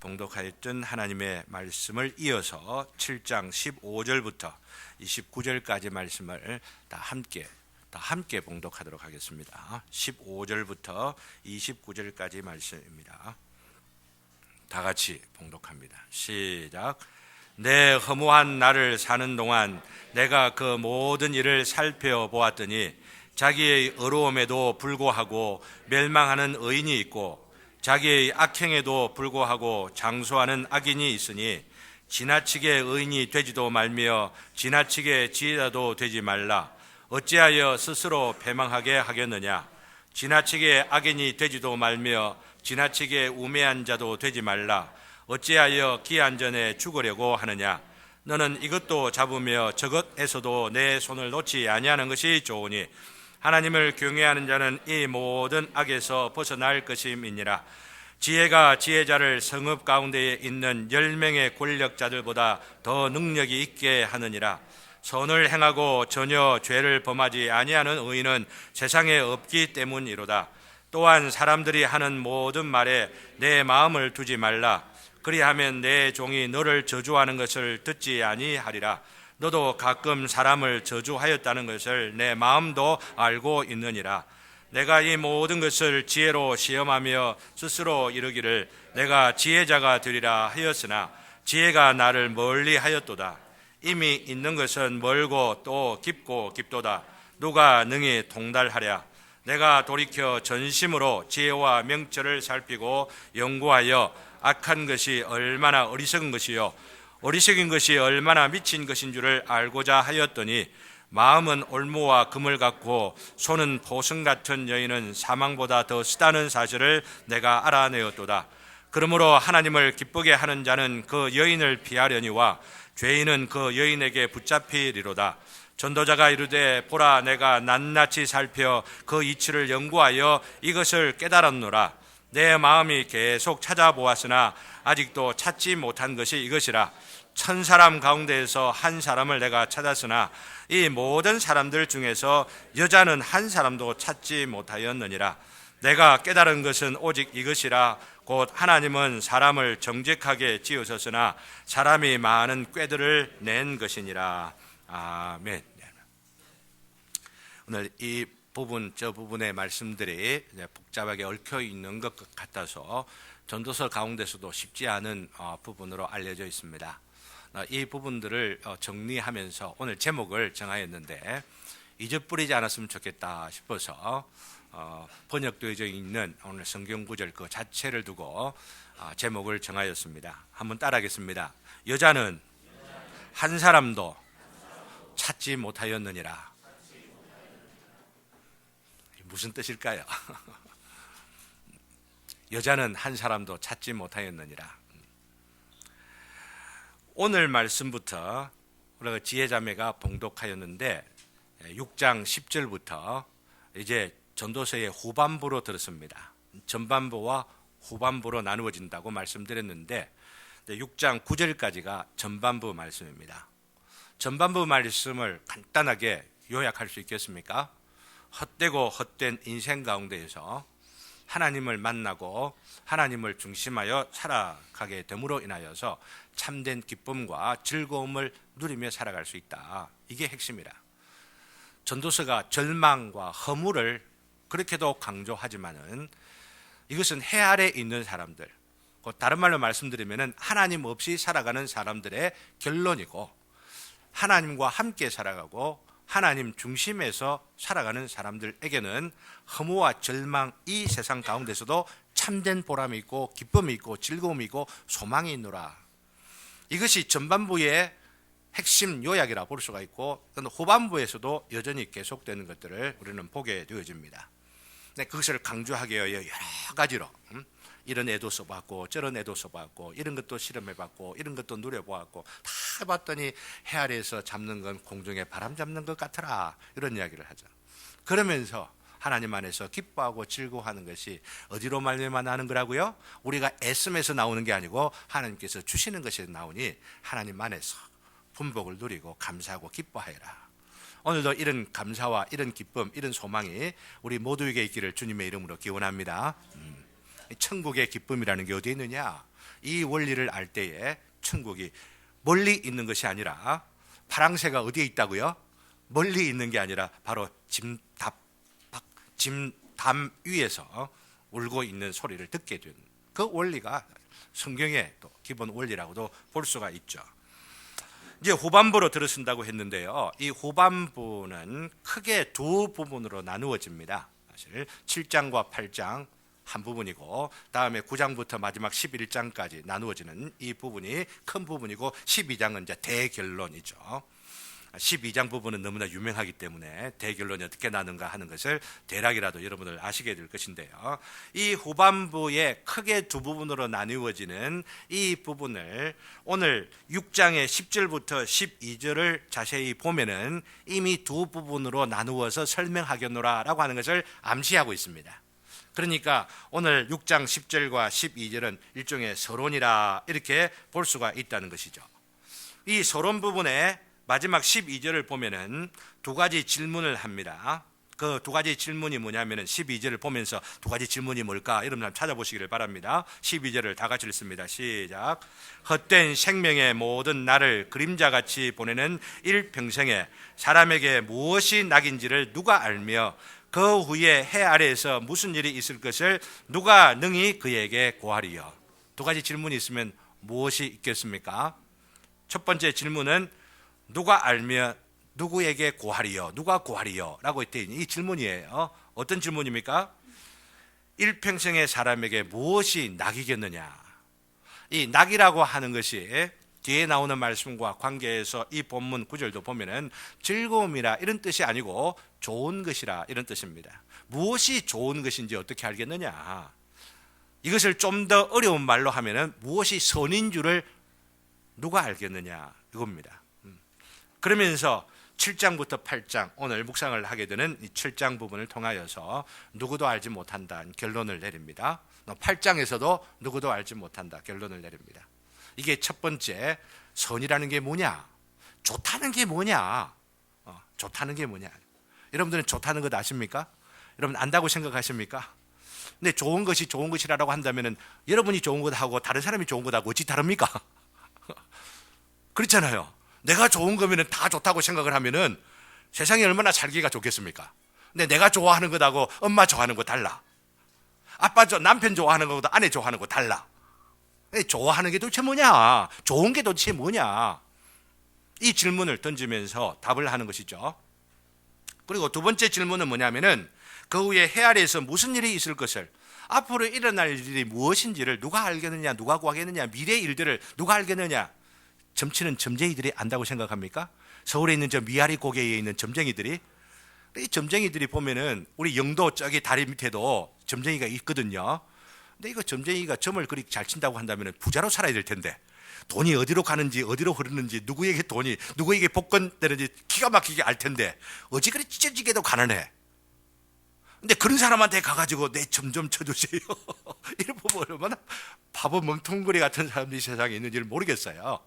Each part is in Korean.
봉독하였던 하나님의 말씀을 이어서 7장 15절부터 29절까지 말씀을 다 함께 봉독하도록 하겠습니다. 15절부터 29절까지 말씀입니다. 다 같이 봉독합니다. 시작. 내 허무한 날을 사는 동안 내가 그 모든 일을 살펴보았더니 자기의 의로움에도 불구하고 멸망하는 의인이 있고 자기의 악행에도 불구하고 장수하는 악인이 있으니 지나치게 의인이 되지도 말며 지나치게 지혜자도 되지 말라. 어찌하여 스스로 패망하게 하겠느냐. 지나치게 악인이 되지도 말며 지나치게 우매한 자도 되지 말라. 어찌하여 기한 전에 죽으려고 하느냐. 너는 이것도 잡으며 저것에서도 내 손을 놓지 아니하는 것이 좋으니 하나님을 경외하는 자는 이 모든 악에서 벗어날 것임이니라. 지혜가 지혜자를 성읍 가운데에 있는 10명의 권력자들보다 더 능력이 있게 하느니라. 선을 행하고 전혀 죄를 범하지 아니하는 의인은 세상에 없기 때문이로다. 또한 사람들이 하는 모든 말에 내 마음을 두지 말라. 그리하면 내 종이 너를 저주하는 것을 듣지 아니하리라. 너도 가끔 사람을 저주하였다는 것을 내 마음도 알고 있느니라. 내가 이 모든 것을 지혜로 시험하며 스스로 이르기를 내가 지혜자가 되리라 하였으나 지혜가 나를 멀리 하였도다. 이미 있는 것은 멀고 또 깊고 깊도다. 누가 능히 통달하랴. 내가 돌이켜 전심으로 지혜와 명철을 살피고 연구하여 악한 것이 얼마나 어리석은 것이요 어리석인 것이 얼마나 미친 것인 줄을 알고자 하였더니 마음은 올무와 금을 같고 손은 보석 같은 여인은 사망보다 더 쓰다는 사실을 내가 알아내었도다. 그러므로 하나님을 기쁘게 하는 자는 그 여인을 피하려니와 죄인은 그 여인에게 붙잡히리로다. 전도자가 이르되 보라 내가 낱낱이 살펴 그 이치를 연구하여 이것을 깨달았노라. 내 마음이 계속 찾아보았으나 아직도 찾지 못한 것이 이것이라. 1000사람 가운데에서 한 사람을 내가 찾았으나 이 모든 사람들 중에서 여자는 한 사람도 찾지 못하였느니라. 내가 깨달은 것은 오직 이것이라. 곧 하나님은 사람을 정직하게 지으셨으나 사람이 많은 꾀들을 낸 것이니라. 아멘. 오늘 이 부분 저 부분의 말씀들이 복잡하게 얽혀 있는 것 같아서 전도서 가운데서도 쉽지 않은 부분으로 알려져 있습니다. 이 부분들을 정리하면서 오늘 제목을 정하였는데 잊어버리지 않았으면 좋겠다 싶어서 번역되어져 있는 오늘 성경 구절 그 자체를 두고 제목을 정하였습니다. 한번 따라하겠습니다. 여자는 한 사람도 찾지 못하였느니라. 무슨 뜻일까요? 여자는 한 사람도 찾지 못하였느니라. 오늘 말씀부터 우리가 지혜자매가 봉독하였는데 6장 10절부터 이제 전도서의 후반부로 들었습니다. 전반부와 후반부로 나누어진다고 말씀드렸는데 6장 9절까지가 전반부 말씀입니다. 전반부 말씀을 간단하게 요약할 수 있겠습니까? 헛되고 헛된 인생 가운데에서 하나님을 만나고 하나님을 중심하여 살아가게 됨으로 인하여서 참된 기쁨과 즐거움을 누리며 살아갈 수 있다. 이게 핵심이라. 전도서가 절망과 허물을 그렇게도 강조하지만은 이것은 해 아래 있는 사람들, 다른 말로 말씀드리면은 하나님 없이 살아가는 사람들의 결론이고 하나님과 함께 살아가고 하나님 중심에서 살아가는 사람들에게는 허무와 절망 이 세상 가운데서도 참된 보람이 있고 기쁨이 있고 즐거움이 있고 소망이 있노라. 이것이 전반부의 핵심 요약이라 볼 수가 있고 후반부에서도 여전히 계속되는 것들을 우리는 보게 되어집니다. 그것을 강조하기 위하여 여러 가지로 이런 애도 써봤고 저런 애도 써봤고 이런 것도 실험해봤고 이런 것도 누려보았고 다 해봤더니 해 아래에서 잡는 건 공중에 바람 잡는 것 같더라 이런 이야기를 하죠. 그러면서 하나님 안에서 기뻐하고 즐거워하는 것이 어디로 말미암아 나는 거라고요? 우리가 애씀에서 나오는 게 아니고 하나님께서 주시는 것이 나오니 하나님 안에서 분복을 누리고 감사하고 기뻐하여라. 오늘도 이런 감사와 이런 기쁨 이런 소망이 우리 모두에게 있기를 주님의 이름으로 기원합니다. 천국의 기쁨이라는 게 어디에 있느냐? 이 원리를 알 때에 천국이 멀리 있는 것이 아니라 파랑새가 어디에 있다고요? 멀리 있는 게 아니라 바로 짐담 위에서 울고 있는 소리를 듣게 된 그 원리가 성경의 또 기본 원리라고도 볼 수가 있죠. 이제 후반부로 들어선다고 했는데요. 이 후반부는 크게 두 부분으로 나누어집니다. 사실 7장과 8장 한 부분이고 다음에 9장부터 마지막 11장까지 나누어지는 이 부분이 큰 부분이고 12장은 이제 대결론이죠. 12장 부분은 너무나 유명하기 때문에 대결론이 어떻게 나는가 하는 것을 대략이라도 여러분들 아시게 될 것인데요. 이 후반부에 크게 두 부분으로 나누어지는 이 부분을 오늘 6장의 10절부터 12절을 자세히 보면은 이미 두 부분으로 나누어서 설명하겠노라라고 하는 것을 암시하고 있습니다. 그러니까 오늘 6장 10절과 12절은 일종의 서론이라 이렇게 볼 수가 있다는 것이죠. 이 서론 부분에 마지막 12절을 보면은 두 가지 질문을 합니다. 그 두 가지 질문이 뭐냐면은 12절을 보면서 두 가지 질문이 뭘까? 여러분 찾아보시기를 바랍니다. 12절을 다 같이 읽습니다. 시작. 헛된 생명의 모든 날을 그림자같이 보내는 일평생에 사람에게 무엇이 낙인지를 누가 알며 그 후에 해 아래에서 무슨 일이 있을 것을 누가 능히 그에게 고하리요? 두 가지 질문이 있으면 무엇이 있겠습니까? 첫 번째 질문은 누가 알며 누구에게 고하리요? 누가 고하리요? 라고 했더니 이 질문이에요. 어떤 질문입니까? 일평생의 사람에게 무엇이 낙이겠느냐? 이 낙이라고 하는 것이 뒤에 나오는 말씀과 관계해서 이 본문 구절도 보면은 즐거움이라 이런 뜻이 아니고 좋은 것이라 이런 뜻입니다. 무엇이 좋은 것인지 어떻게 알겠느냐? 이것을 좀 더 어려운 말로 하면은 무엇이 선인 줄을 누가 알겠느냐? 이겁니다. 그러면서 7장부터 8장 오늘 묵상을 하게 되는 이 7장 부분을 통하여서 누구도 알지 못한다는 결론을 내립니다. 8장에서도 누구도 알지 못한다 결론을 내립니다. 이게 첫 번째, 선이라는 게 뭐냐? 좋다는 게 뭐냐? 좋다는 게 뭐냐? 여러분들은 좋다는 것 아십니까? 여러분 안다고 생각하십니까? 근데 좋은 것이 좋은 것이라고 한다면 여러분이 좋은 것하고 다른 사람이 좋은 것하고 어찌 다릅니까? 그렇잖아요. 내가 좋은 거면 다 좋다고 생각을 하면은 세상이 얼마나 살기가 좋겠습니까? 근데 내가 좋아하는 것하고 엄마 좋아하는 거 달라. 남편 좋아하는 것보다 아내 좋아하는 거 달라. 좋아하는 게 도대체 뭐냐? 좋은 게 도대체 뭐냐? 이 질문을 던지면서 답을 하는 것이죠. 그리고 두 번째 질문은 뭐냐면은 그 후에 해 아래에서 무슨 일이 있을 것을 앞으로 일어날 일이 무엇인지를 누가 알겠느냐? 누가 구하겠느냐? 미래의 일들을 누가 알겠느냐? 점치는 점쟁이들이 안다고 생각합니까? 서울에 있는 저 미아리 고개에 있는 점쟁이들이 이 점쟁이들이 보면은 우리 영도 저기 다리 밑에도 점쟁이가 있거든요. 근데 이거 점쟁이가 점을 그리 잘 친다고 한다면 부자로 살아야 될 텐데 돈이 어디로 가는지 어디로 흐르는지 누구에게 돈이 누구에게 복권되는지 기가 막히게 알 텐데 어찌 그리 찢어지게도 가난해. 근데 그런 사람한테 가가지고 내 점 좀 쳐주세요. 이런 보면 얼마나 바보 멍텅구리 같은 사람들이 세상에 있는지를 모르겠어요.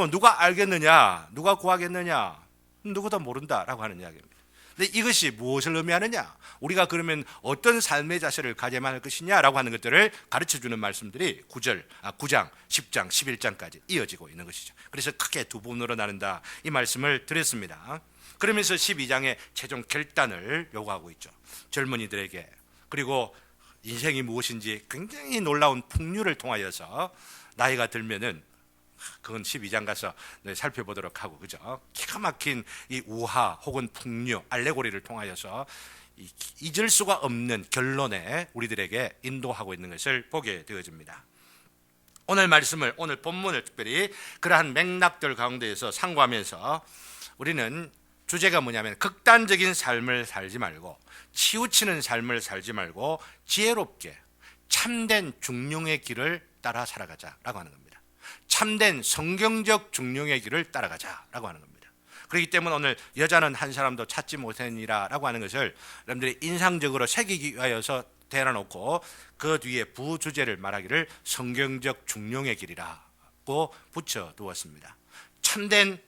누가 알겠느냐? 누가 구하겠느냐? 누구도 모른다라고 하는 이야기입니다. 근데 이것이 무엇을 의미하느냐? 우리가 그러면 어떤 삶의 자세를 가져야 할 것이냐라고 하는 것들을 가르쳐주는 말씀들이 9장, 10장, 11장까지 이어지고 있는 것이죠. 그래서 크게 두 부분으로 나눈다 이 말씀을 드렸습니다. 그러면서 12장의 최종 결단을 요구하고 있죠. 젊은이들에게 그리고 인생이 무엇인지 굉장히 놀라운 풍류를 통하여서 나이가 들면은 그건 12장 가서 살펴보도록 하고 그죠? 기가 막힌 이 우화 혹은 풍류 알레고리를 통하여서 잊을 수가 없는 결론에 우리들에게 인도하고 있는 것을 보게 되어집니다. 오늘 말씀을 오늘 본문을 특별히 그러한 맥락들 가운데에서 상고하면서 우리는 주제가 뭐냐면 극단적인 삶을 살지 말고 치우치는 삶을 살지 말고 지혜롭게 참된 중용의 길을 따라 살아가자라고 하는 겁니다. 참된 성경적 중용의 길을 따라가자라고 하는 겁니다. 그렇기 때문에 오늘 여자는 한 사람도 찾지 못하니라라고 하는 것을 여러분들이 인상적으로 새기기 위하여서 대놔놓고 그 뒤에 부주제를 말하기를 성경적 중용의 길이라고 붙여두었습니다. 참된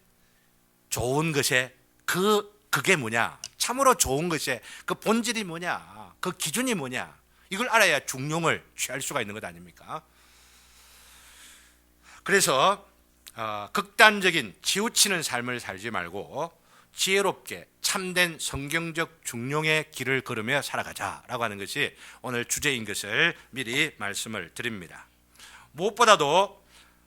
좋은 것에 그게 뭐냐? 참으로 좋은 것의 그 본질이 뭐냐? 그 기준이 뭐냐? 이걸 알아야 중용을 취할 수가 있는 것 아닙니까? 그래서 극단적인 치우치는 삶을 살지 말고 지혜롭게 참된 성경적 중용의 길을 걸으며 살아가자라고 하는 것이 오늘 주제인 것을 미리 말씀을 드립니다. 무엇보다도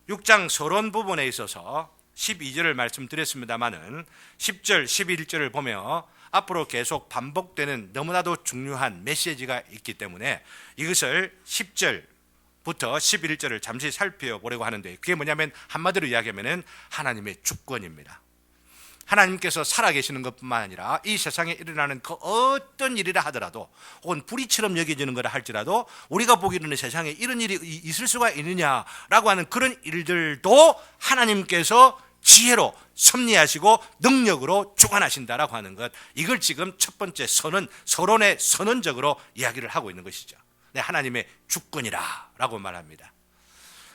6장 서론 부분에 있어서 12절을 말씀드렸습니다마는 10절, 11절을 보며 앞으로 계속 반복되는 너무나도 중요한 메시지가 있기 때문에 이것을 10절부터 11절을 잠시 살펴보려고 하는데, 그게 뭐냐면 한마디로 이야기하면 하나님의 주권입니다. 하나님께서 살아계시는 것뿐만 아니라 이 세상에 일어나는 그 어떤 일이라 하더라도, 혹은 불의처럼 여겨지는 거라 할지라도 우리가 보기로는 세상에 이런 일이 있을 수가 있느냐라고 하는 그런 일들도 하나님께서 지혜로 섭리하시고 능력으로 주관하신다라고 하는 것, 이걸 지금 첫 번째 서론의 선언적으로 이야기를 하고 있는 것이죠. 네, 하나님의 주권이라고 말합니다.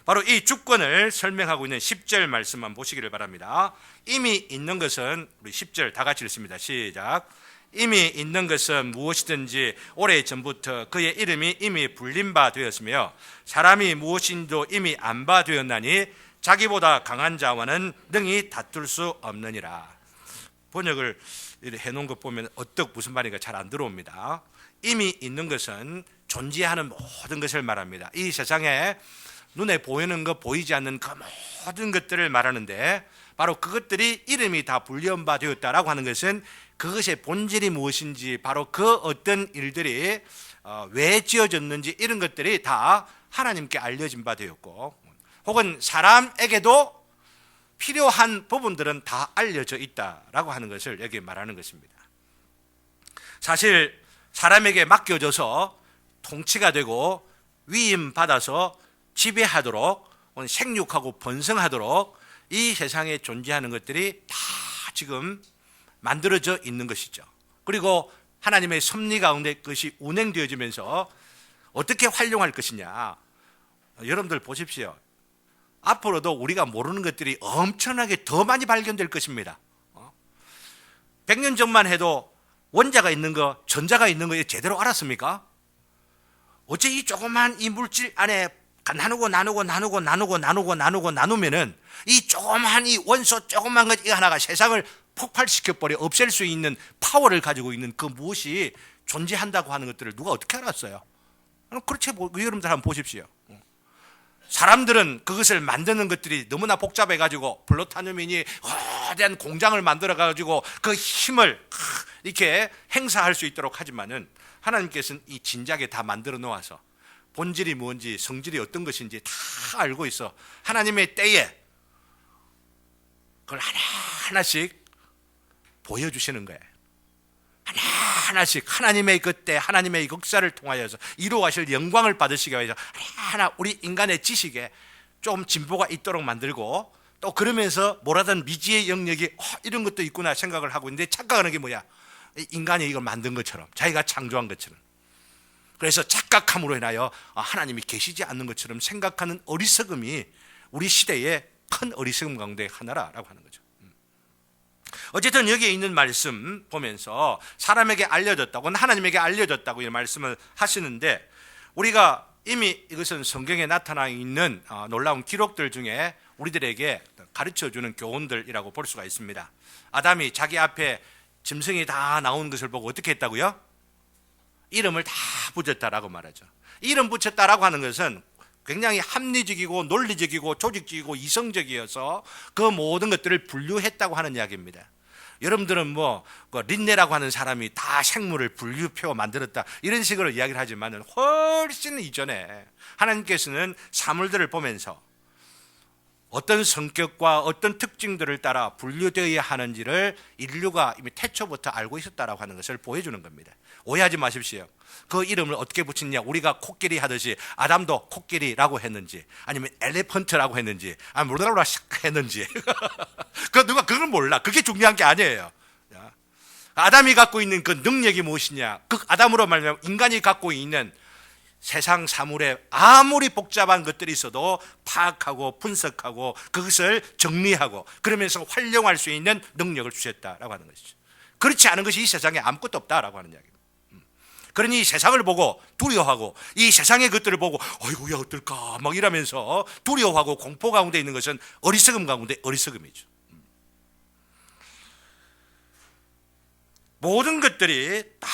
바로 이 주권을 설명하고 있는 10절 말씀만 보시기를 바랍니다. 이미 있는 것은, 우리 10절 다 같이 읽습니다. 시작. 이미 있는 것은 무엇이든지 오래전부터 그의 이름이 이미 불린 바 되었으며 사람이 무엇인도 이미 안 바 되었나니 자기보다 강한 자와는 능히 다툴 수 없느니라. 번역을 해놓은 것 보면 무슨 말인가 잘 안 들어옵니다. 이미 있는 것은 존재하는 모든 것을 말합니다. 이 세상에 눈에 보이는 것, 보이지 않는 그 모든 것들을 말하는데, 바로 그것들이 이름이 다 불리운 바 되었다라고 하는 것은 그것의 본질이 무엇인지, 바로 그 어떤 일들이 왜 지어졌는지 이런 것들이 다 하나님께 알려진 바 되었고, 혹은 사람에게도 필요한 부분들은 다 알려져 있다라고 하는 것을 여기 말하는 것입니다. 사실 사람에게 맡겨져서 통치가 되고 위임받아서 지배하도록, 생육하고 번성하도록 이 세상에 존재하는 것들이 다 지금 만들어져 있는 것이죠. 그리고 하나님의 섭리 가운데 그것이 운행되어지면서 어떻게 활용할 것이냐. 여러분들 보십시오. 앞으로도 우리가 모르는 것들이 엄청나게 더 많이 발견될 것입니다. 100년 전만 해도 원자가 있는 거, 전자가 있는 거 제대로 알았습니까? 어째 이 조그만 이 물질 안에 나누면은 이 조그만 이 원소 조그만 것 이 하나가 세상을 폭발시켜버려 없앨 수 있는 파워를 가지고 있는 그 무엇이 존재한다고 하는 것들을 누가 어떻게 알았어요? 그렇지, 여러분들 한번 보십시오. 사람들은 그것을 만드는 것들이 너무나 복잡해가지고 플루토늄이니 거대한 공장을 만들어가지고 그 힘을 이렇게 행사할 수 있도록 하지만은, 하나님께서는 이 진작에 다 만들어 놓아서 본질이 뭔지 성질이 어떤 것인지 다 알고 있어 하나님의 때에 그걸 하나하나씩 보여주시는 거예요. 하나하나씩 하나님의 그때 하나님의 역사를 통하여서 이루어가실 영광을 받으시기 위해서 하나하나 우리 인간의 지식에 좀 진보가 있도록 만들고, 또 그러면서 뭐라든 미지의 영역이 이런 것도 있구나 생각을 하고 있는데, 착각하는 게 뭐야? 인간이 이걸 만든 것처럼, 자기가 창조한 것처럼, 그래서 착각함으로 인하여 하나님이 계시지 않는 것처럼 생각하는 어리석음이 우리 시대의 큰 어리석음 가운데 하나라고 하는 거죠. 어쨌든 여기에 있는 말씀 보면서 사람에게 알려졌다고, 하나님에게 알려졌다고 이런 말씀을 하시는데, 우리가 이미 이것은 성경에 나타나 있는 놀라운 기록들 중에 우리들에게 가르쳐주는 교훈들이라고 볼 수가 있습니다. 아담이 자기 앞에 짐승이 다 나온 것을 보고 어떻게 했다고요? 이름을 다 붙였다라고 말하죠. 이름 붙였다라고 하는 것은 굉장히 합리적이고 논리적이고 조직적이고 이성적이어서 그 모든 것들을 분류했다고 하는 이야기입니다. 여러분들은 린네라고 하는 사람이 다 생물을 분류표 만들었다 이런 식으로 이야기를 하지만, 훨씬 이전에 하나님께서는 사물들을 보면서 어떤 성격과 어떤 특징들을 따라 분류되어야 하는지를 인류가 이미 태초부터 알고 있었다라고 하는 것을 보여주는 겁니다. 오해하지 마십시오. 그 이름을 어떻게 붙였냐, 우리가 코끼리 하듯이 아담도 코끼리라고 했는지, 아니면 엘리펀트라고 했는지, 아니면 뭐라고 했는지 누가 그걸 몰라. 그게 중요한 게 아니에요. 아담이 갖고 있는 그 능력이 무엇이냐, 그 아담으로 말하면 인간이 갖고 있는 세상 사물에 아무리 복잡한 것들이 있어도 파악하고 분석하고 그것을 정리하고 그러면서 활용할 수 있는 능력을 주셨다라고 하는 것이죠. 그렇지 않은 것이 이 세상에 아무것도 없다라고 하는 이야기입니다. 그러니 세상을 보고 두려워하고 이 세상의 것들을 보고 어이구야 어떨까 막 이러면서 두려워하고 공포 가운데 있는 것은 어리석음 가운데 어리석음이죠. 모든 것들이 다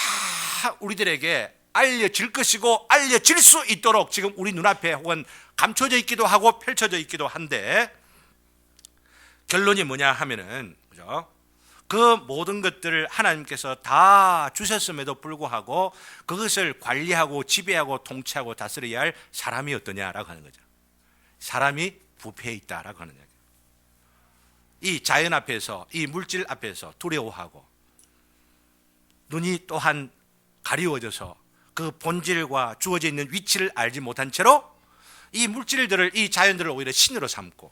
우리들에게 알려질 것이고 알려질 수 있도록 지금 우리 눈앞에 혹은 감춰져 있기도 하고 펼쳐져 있기도 한데, 결론이 뭐냐 하면은, 그죠? 그 모든 것들을 하나님께서 다 주셨음에도 불구하고 그것을 관리하고 지배하고 통치하고 다스려야 할 사람이 어떠냐라고 하는 거죠. 사람이 부패해 있다라고 하는 얘기예요. 이 자연 앞에서, 이 물질 앞에서 두려워하고 눈이 또한 가리워져서 그 본질과 주어져 있는 위치를 알지 못한 채로 이 물질들을, 이 자연들을 오히려 신으로 삼고,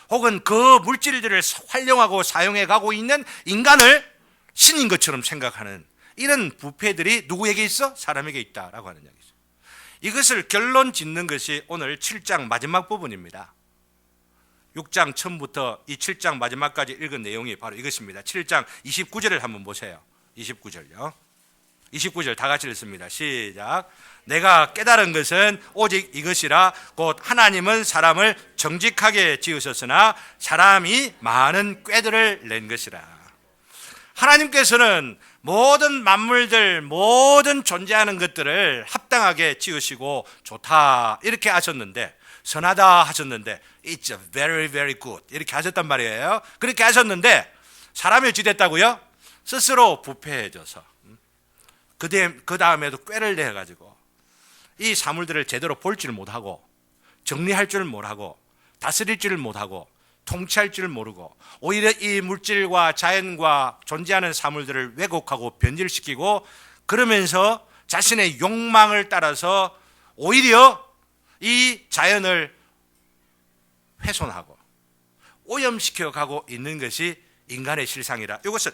혹은 그 물질들을 활용하고 사용해 가고 있는 인간을 신인 것처럼 생각하는 이런 부패들이 누구에게 있어? 사람에게 있다라고 하는 이야기죠. 이것을 결론 짓는 것이 오늘 7장 마지막 부분입니다. 6장 처음부터 이 7장 마지막까지 읽은 내용이 바로 이것입니다. 7장 29절을 한번 보세요. 29절요. 29절 다 같이 읽습니다. 시작. 내가 깨달은 것은 오직 이것이라. 곧 하나님은 사람을 정직하게 지으셨으나 사람이 많은 꾀들을 낸 것이라. 하나님께서는 모든 만물들, 모든 존재하는 것들을 합당하게 지으시고 좋다 이렇게 하셨는데, 선하다 하셨는데, It's very very good 이렇게 하셨단 말이에요. 그렇게 하셨는데 사람이 어찌 됐다고요? 스스로 부패해져서 그 다음에도 꾀를 내가지고 이 사물들을 제대로 볼 줄 못하고 정리할 줄 못하고 다스릴 줄 못하고 통치할 줄 모르고 오히려 이 물질과 자연과 존재하는 사물들을 왜곡하고 변질시키고, 그러면서 자신의 욕망을 따라서 오히려 이 자연을 훼손하고 오염시켜 가고 있는 것이 인간의 실상이라. 이것을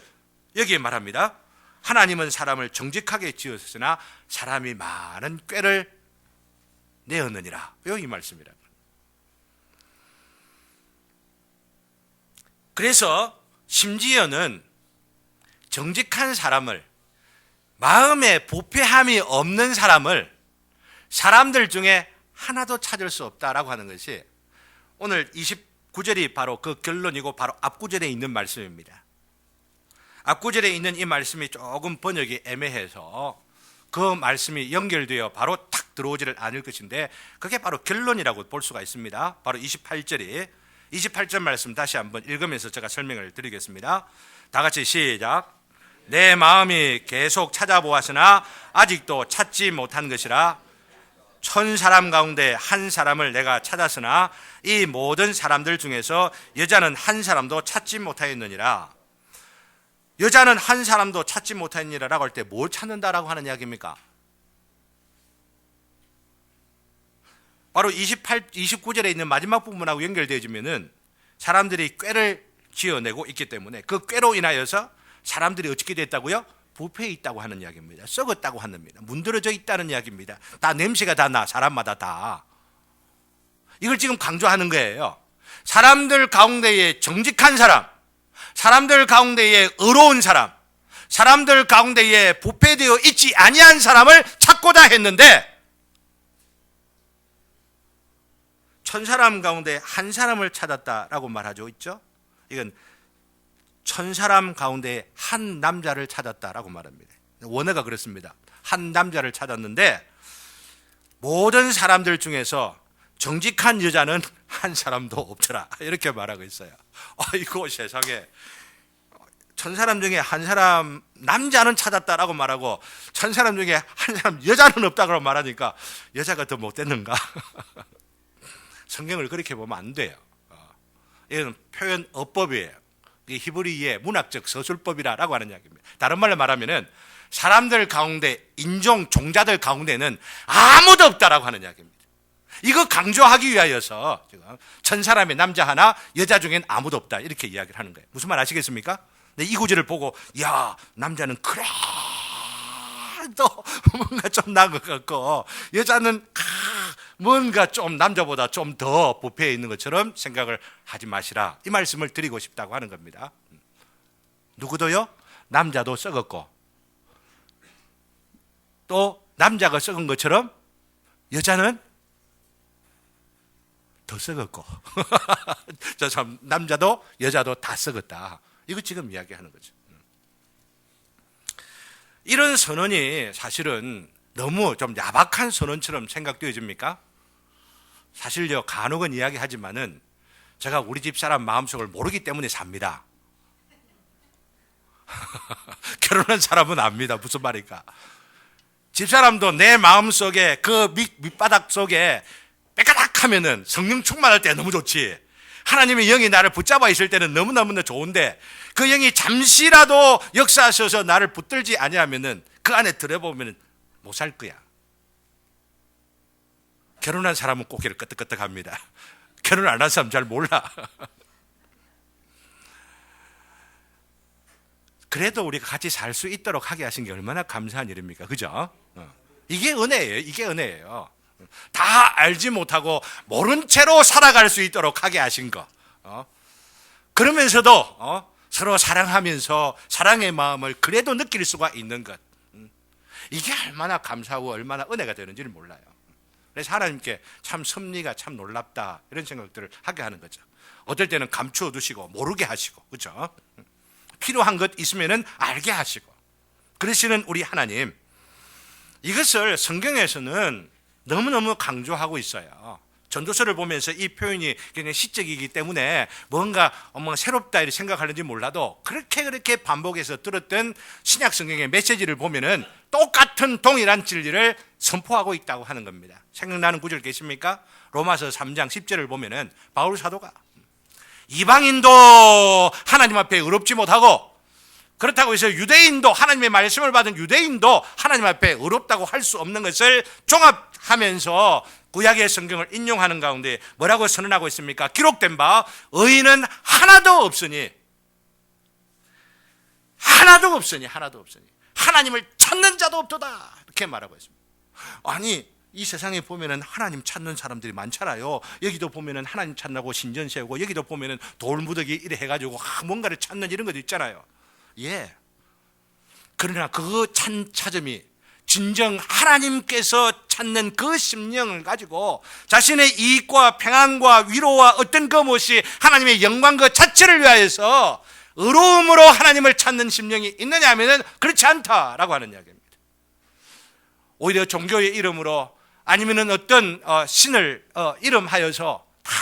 여기에 말합니다. 하나님은 사람을 정직하게 지었으나 사람이 많은 꾀를 내었느니라. 여기 말씀이라. 그래서 심지어는 정직한 사람을, 마음에 부패함이 없는 사람을 사람들 중에 하나도 찾을 수 없다라고 하는 것이 오늘 29절이 바로 그 결론이고 바로 앞구절에 있는 말씀입니다. 앞구절에 있는 이 말씀이 조금 번역이 애매해서 그 말씀이 연결되어 바로 탁 들어오지를 않을 것인데, 그게 바로 결론이라고 볼 수가 있습니다. 바로 28절 말씀 다시 한번 읽으면서 제가 설명을 드리겠습니다. 다 같이 시작. 내 마음이 계속 찾아보았으나 아직도 찾지 못한 것이라. 1000사람 가운데 한 사람을 내가 찾았으나 이 모든 사람들 중에서 여자는 한 사람도 찾지 못하였느니라. 여자는 한 사람도 찾지 못하였느니라라고 할 때 뭘 찾는다라고 하는 이야기입니까? 바로 29절에 있는 마지막 부분하고 연결되어지면은 사람들이 꾀를 지어내고 있기 때문에 그 꾀로 인하여서 사람들이 어떻게 됐다고요? 부패해 있다고 하는 이야기입니다. 썩었다고 하는 겁니다. 문드러져 있다는 이야기입니다. 다 냄새가 다 나, 사람마다 다. 이걸 지금 강조하는 거예요. 사람들 가운데에 정직한 사람, 사람들 가운데에 의로운 사람, 사람들 가운데에 부패되어 있지 아니한 사람을 찾고자 했는데 1000사람 가운데 한 사람을 찾았다라고 말하죠. 있죠? 이건 1000사람 가운데 한 남자를 찾았다라고 말합니다. 원어가 그렇습니다. 한 남자를 찾았는데 모든 사람들 중에서 정직한 여자는 한 사람도 없더라. 이렇게 말하고 있어요. 아이고 세상에. 1000사람 중에 한 사람 남자는 찾았다라고 말하고 1000사람 중에 한 사람 여자는 없다고 말하니까 여자가 더 못됐는가? 성경을 그렇게 보면 안 돼요. 이건 표현 어법이에요. 히브리의 문학적 서술법이라고 하는 이야기입니다. 다른 말로 말하면은 사람들 가운데, 인종, 종자들 가운데는 아무도 없다라고 하는 이야기입니다. 이거 강조하기 위하여서 지금 1000사람의 남자 하나, 여자 중엔 아무도 없다 이렇게 이야기를 하는 거예요. 무슨 말 아시겠습니까? 이 구절을 보고 야, 남자는 그래 또 뭔가 좀 나은 것 같고 여자는 뭔가 좀 남자보다 좀 더 부패해 있는 것처럼 생각을 하지 마시라, 이 말씀을 드리고 싶다고 하는 겁니다. 누구도요? 남자도 썩었고 또 남자가 썩은 것처럼 여자는 더 썩었고 저 참 남자도 여자도 다 썩었다. 이거 지금 이야기하는 거죠. 이런 선언이 사실은 너무 좀 야박한 선언처럼 생각되어집니까? 사실요, 간혹은 이야기하지만은 제가 우리 집 사람 마음속을 모르기 때문에 삽니다. 결혼한 사람은 압니다. 무슨 말인가? 집사람도 내 마음속에 그 밑바닥 속에 빼까닥하면은 성령 충만할 때 너무 좋지. 하나님의 영이 나를 붙잡아 있을 때는 너무너무 좋은데 그 영이 잠시라도 역사하셔서 나를 붙들지 아니하면은 그 안에 들어보면 못 살 거야. 결혼한 사람은 고개를 끄덕끄덕합니다. 결혼 안 한 사람 잘 몰라. 그래도 우리가 같이 살 수 있도록 하게 하신 게 얼마나 감사한 일입니까? 그죠? 이게 은혜예요. 이게 은혜예요. 다 알지 못하고 모른 채로 살아갈 수 있도록 하게 하신 거. 그러면서도 서로 사랑하면서 사랑의 마음을 그래도 느낄 수가 있는 것. 이게 얼마나 감사하고 얼마나 은혜가 되는지를 몰라요. 그래서 하나님께 참 섭리가 참 놀랍다 이런 생각들을 하게 하는 거죠. 어떨 때는 감추어 두시고 모르게 하시고, 그렇죠? 필요한 것 있으면은 알게 하시고 그러시는 우리 하나님, 이것을 성경에서는 너무너무 강조하고 있어요. 전도서를 보면서 이 표현이 굉장히 시적이기 때문에 뭔가 새롭다 이렇게 생각하는지 몰라도 그렇게 반복해서 들었던 신약 성경의 메시지를 보면은 똑같은 동일한 진리를 선포하고 있다고 하는 겁니다. 생각나는 구절 계십니까? 로마서 3장 10절을 보면은 바울 사도가 이방인도 하나님 앞에 의롭지 못하고, 그렇다고 해서 유대인도, 하나님의 말씀을 받은 유대인도 하나님 앞에 의롭다고 할 수 없는 것을 종합하면서 구약의 성경을 인용하는 가운데 뭐라고 선언하고 있습니까? 기록된 바 의인은 하나도 없으니 하나님을 찾는 자도 없도다, 이렇게 말하고 있습니다. 아니, 이 세상에 보면은 하나님 찾는 사람들이 많잖아요. 여기도 보면은 하나님 찾는다고 신전 세우고, 여기도 보면은 돌무더기 이래 해가지고 뭔가를 찾는 이런 것도 있잖아요. 예. 그러나 그 찾음이 진정 하나님께서 찾는 그 심령을 가지고 자신의 이익과 평안과 위로와 어떤 것 무엇이 하나님의 영광 그 자체를 위하여서 의로움으로 하나님을 찾는 심령이 있느냐 하면은 그렇지 않다라고 하는 이야기입니다. 오히려 종교의 이름으로 아니면은 어떤 신을 이름하여서 다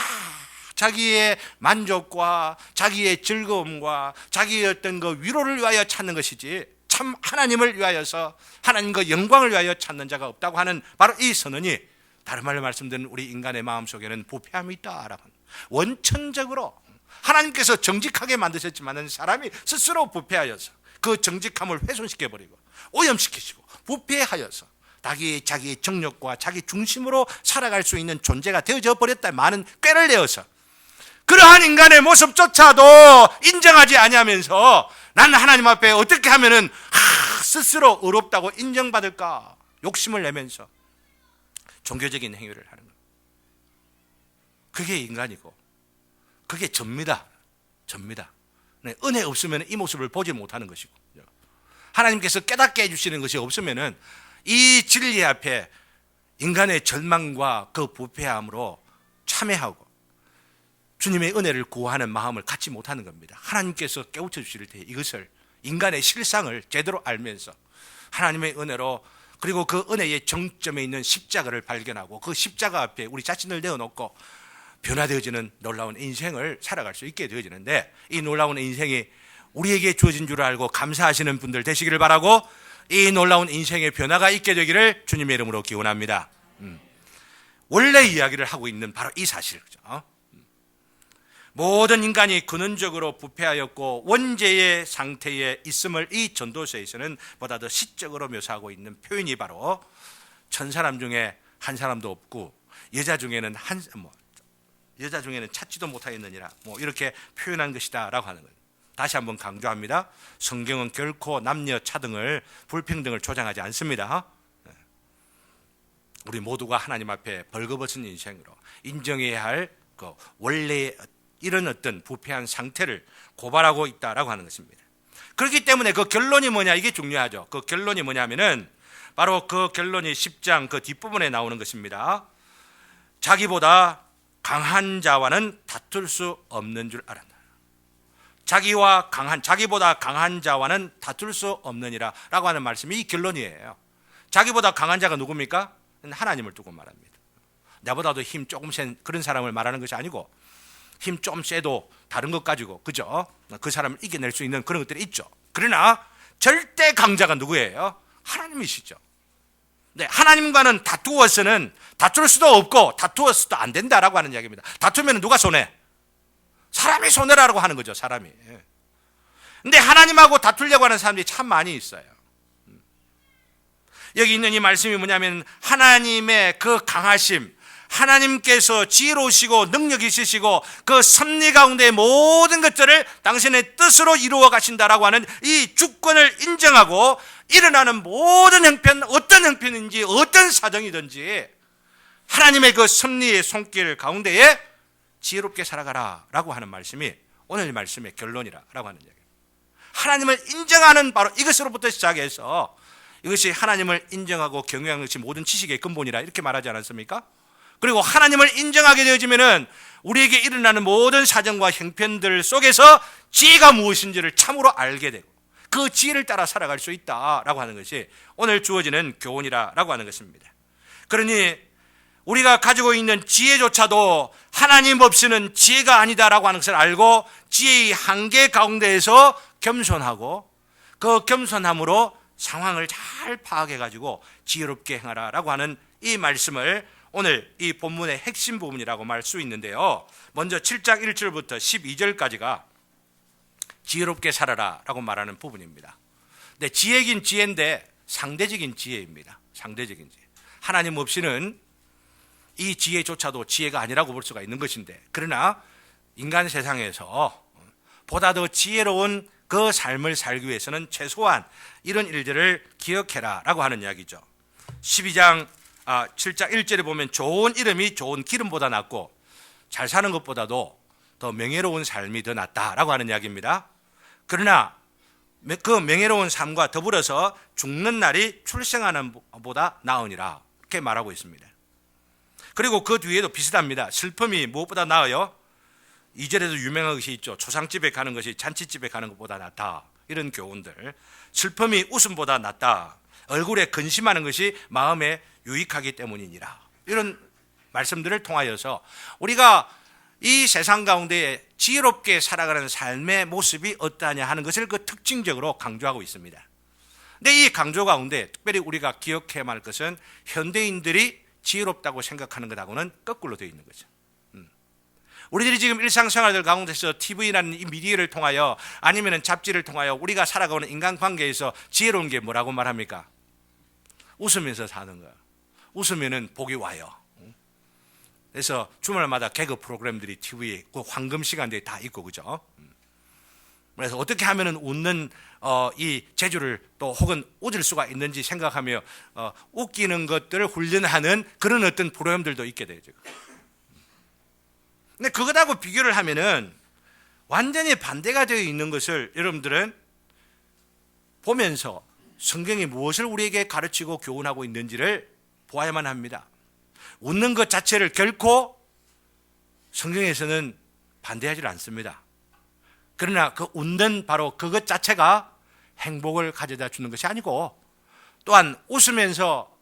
자기의 만족과 자기의 즐거움과 자기의 어떤 그 위로를 위하여 찾는 것이지 참 하나님을 위하여서 하나님과 영광을 위하여 찾는 자가 없다고 하는 바로 이 선언이, 다른 말로 말씀드리는 우리 인간의 마음속에는 부패함이 있다라고 합니다. 원천적으로 하나님께서 정직하게 만드셨지만 사람이 스스로 부패하여서 그 정직함을 훼손시켜버리고 오염시키시고 부패하여서 자기의 정욕과 자기 중심으로 살아갈 수 있는 존재가 되어져 버렸다. 많은 꾀를 내어서 그러한 인간의 모습조차도 인정하지 아니하면서 나는 하나님 앞에 어떻게 하면은 스스로 의롭다고 인정받을까 욕심을 내면서 종교적인 행위를 하는 것. 그게 인간이고 그게 접니다. 은혜 없으면 이 모습을 보지 못하는 것이고, 하나님께서 깨닫게 해주시는 것이 없으면은 이 진리 앞에 인간의 절망과 그 부패함으로 참회하고 주님의 은혜를 구하는 마음을 갖지 못하는 겁니다. 하나님께서 깨우쳐 주실 때 이것을, 인간의 실상을 제대로 알면서 하나님의 은혜로, 그리고 그 은혜의 정점에 있는 십자가를 발견하고 그 십자가 앞에 우리 자신을 내어놓고 변화되어지는 놀라운 인생을 살아갈 수 있게 되어지는데, 이 놀라운 인생이 우리에게 주어진 줄 알고 감사하시는 분들 되시기를 바라고, 이 놀라운 인생의 변화가 있게 되기를 주님의 이름으로 기원합니다. 원래 이야기를 하고 있는 바로 이 사실이죠. 모든 인간이 근원적으로 부패하였고 원죄의 상태에 있음을 이 전도서에서는 보다 더 시적으로 묘사하고 있는 표현이 바로 천사람 중에 한 사람도 없고 여자 중에는 찾지도 못하였느니라, 이렇게 표현한 것이다라고 하는 거예요. 다시 한번 강조합니다. 성경은 결코 남녀 차등을, 불평등을 조장하지 않습니다. 우리 모두가 하나님 앞에 벌거벗은 인생으로 인정해야 할 그 원래 이런 어떤 부패한 상태를 고발하고 있다라고 하는 것입니다. 그렇기 때문에 그 결론이 뭐냐, 이게 중요하죠. 그 결론이 뭐냐면은 바로 그 결론이 10장 그 뒷부분에 나오는 것입니다. 자기보다 강한 자와는 다툴 수 없는 줄 알았다. 자기보다 강한 자와는 다툴 수 없느니라 라고 하는 말씀이 이 결론이에요. 자기보다 강한 자가 누굽니까? 하나님을 두고 말합니다. 나보다도 힘 조금 센 그런 사람을 말하는 것이 아니고, 힘 좀 세도 다른 것 가지고, 그죠? 그 사람을 이겨낼 수 있는 그런 것들이 있죠. 그러나 절대 강자가 누구예요? 하나님이시죠. 네, 하나님과는 다투어서는 다툴 수도 없고 다투어서도 안 된다라고 하는 이야기입니다. 다투면 누가 손해? 사람이 손해라고 하는 거죠, 사람이. 근데 하나님하고 다투려고 하는 사람들이 참 많이 있어요. 여기 있는 이 말씀이 뭐냐면, 하나님의 그 강하심, 하나님께서 지혜로우시고 능력 있으시고 그 섭리 가운데 모든 것들을 당신의 뜻으로 이루어 가신다라고 하는 이 주권을 인정하고, 일어나는 모든 형편, 어떤 형편인지 어떤 사정이든지 하나님의 그 섭리의 손길 가운데에 지혜롭게 살아가라 라고 하는 말씀이 오늘 말씀의 결론이라고 하는 이야기입니다. 하나님을 인정하는 바로 이것으로부터 시작해서, 이것이 하나님을 인정하고 경외하는 것이 모든 지식의 근본이라 이렇게 말하지 않았습니까? 그리고 하나님을 인정하게 되어지면은 우리에게 일어나는 모든 사정과 형편들 속에서 지혜가 무엇인지를 참으로 알게 되고 그 지혜를 따라 살아갈 수 있다라고 하는 것이 오늘 주어지는 교훈이라고 하는 것입니다. 그러니 우리가 가지고 있는 지혜조차도 하나님 없이는 지혜가 아니다라고 하는 것을 알고, 지혜의 한계 가운데에서 겸손하고 그 겸손함으로 상황을 잘 파악해가지고 지혜롭게 행하라라고 하는 이 말씀을 오늘 이 본문의 핵심 부분이라고 말 수 있는데요. 먼저 7장 1절부터 12절까지가 지혜롭게 살아라 라고 말하는 부분입니다. 근데 지혜긴 지혜인데 상대적인 지혜입니다. 상대적인 지혜. 하나님 없이는 이 지혜조차도 지혜가 아니라고 볼 수가 있는 것인데, 그러나 인간 세상에서 보다 더 지혜로운 그 삶을 살기 위해서는 최소한 이런 일들을 기억해라 라고 하는 이야기죠. 7장 1절에 보면 좋은 이름이 좋은 기름보다 낫고 잘 사는 것보다도 더 명예로운 삶이 더 낫다라고 하는 이야기입니다. 그러나 그 명예로운 삶과 더불어서 죽는 날이 출생하는 것보다 나으니라 이렇게 말하고 있습니다. 그리고 그 뒤에도 비슷합니다. 슬픔이 무엇보다 나아요? 2절에도 유명한 것이 있죠. 초상집에 가는 것이 잔치집에 가는 것보다 낫다. 이런 교훈들. 슬픔이 웃음보다 낫다. 얼굴에 근심하는 것이 마음에 유익하기 때문이니라. 이런 말씀들을 통하여서 우리가 이 세상 가운데 지혜롭게 살아가는 삶의 모습이 어떠하냐 하는 것을 그 특징적으로 강조하고 있습니다. 근데 이 강조 가운데 특별히 우리가 기억해야 할 것은 현대인들이 지혜롭다고 생각하는 것하고는 거꾸로 되어 있는 거죠. 우리들이 지금 일상생활들 가운데서 TV라는 이 미디어를 통하여 아니면 잡지를 통하여 우리가 살아가는 인간관계에서 지혜로운 게 뭐라고 말합니까? 웃으면서 사는 거야. 웃으면은 복이 와요. 그래서 주말마다 개그 프로그램들이 TV에 그 황금 시간들이 다 있고, 그죠? 그래서 어떻게 하면은 웃는 이 재주를 또 혹은 웃을 수가 있는지 생각하며 웃기는 것들을 훈련하는 그런 어떤 프로그램들도 있게 되죠. 근데 그것하고 비교를 하면은 완전히 반대가 되어 있는 것을 여러분들은 보면서 성경이 무엇을 우리에게 가르치고 교훈하고 있는지를 보아야만 합니다. 웃는 것 자체를 결코 성경에서는 반대하지 않습니다. 그러나 그 웃는 바로 그것 자체가 행복을 가져다 주는 것이 아니고, 또한 웃으면서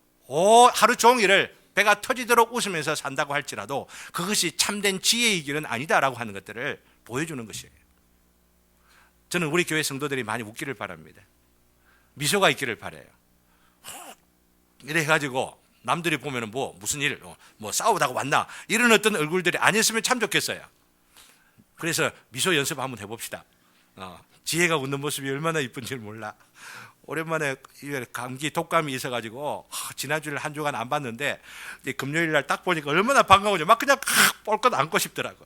하루 종일을 배가 터지도록 웃으면서 산다고 할지라도 그것이 참된 지혜의 길은 아니다라고 하는 것들을 보여주는 것이에요. 저는 우리 교회 성도들이 많이 웃기를 바랍니다. 미소가 있기를 바라요. 이래 가지고 남들이 보면은 무슨 일, 싸우다가 왔나 이런 어떤 얼굴들이 아니었으면 참 좋겠어요. 그래서 미소 연습 한번 해봅시다. 지혜가 웃는 모습이 얼마나 이쁜지 몰라. 오랜만에 감기 독감이 있어가지고 지난주에 한 주간 안 봤는데 금요일 날 딱 보니까 얼마나 반가운지 막 그냥 뻘것 안고 싶더라고.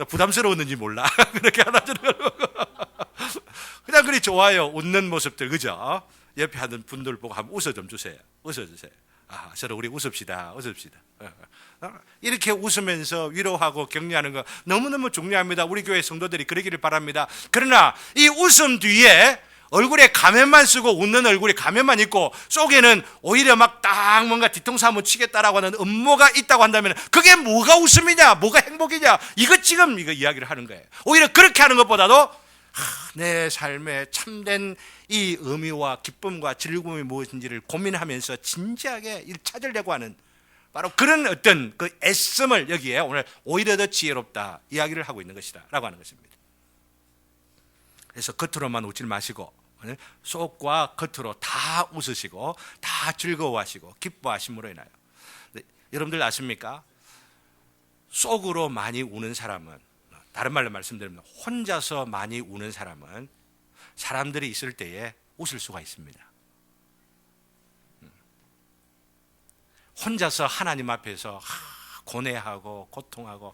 부담스러웠는지 몰라. 그렇게 하나 그냥 그리 좋아요. 웃는 모습들, 그죠? 옆에 하는 분들 보고 한번 웃어 좀 주세요. 웃어주세요. 서로 우리 웃읍시다. 이렇게 웃으면서 위로하고 격려하는 거 너무너무 중요합니다. 우리 교회 성도들이 그러기를 바랍니다. 그러나 이 웃음 뒤에 얼굴에 가면만 쓰고 웃는 얼굴에 가면만 있고 속에는 오히려 막 딱 뭔가 뒤통수 한번 치겠다라고 하는 음모가 있다고 한다면 그게 뭐가 웃음이냐, 뭐가 행복이냐, 이거 지금 이거 이야기를 하는 거예요. 오히려 그렇게 하는 것보다도 내 삶에 참된 이 의미와 기쁨과 즐거움이 무엇인지를 고민하면서 진지하게 일 찾으려고 하는 바로 그런 어떤 그 애씀을 여기에 오늘 오히려 더 지혜롭다 이야기를 하고 있는 것이다 라고 하는 것입니다. 그래서 겉으로만 웃지 마시고 속과 겉으로 다 웃으시고 다 즐거워하시고 기뻐하심으로 인하여, 여러분들 아십니까? 속으로 많이 우는 사람은, 다른 말로 말씀드리면 혼자서 많이 우는 사람은 사람들이 있을 때에 웃을 수가 있습니다. 혼자서 하나님 앞에서 고뇌하고 고통하고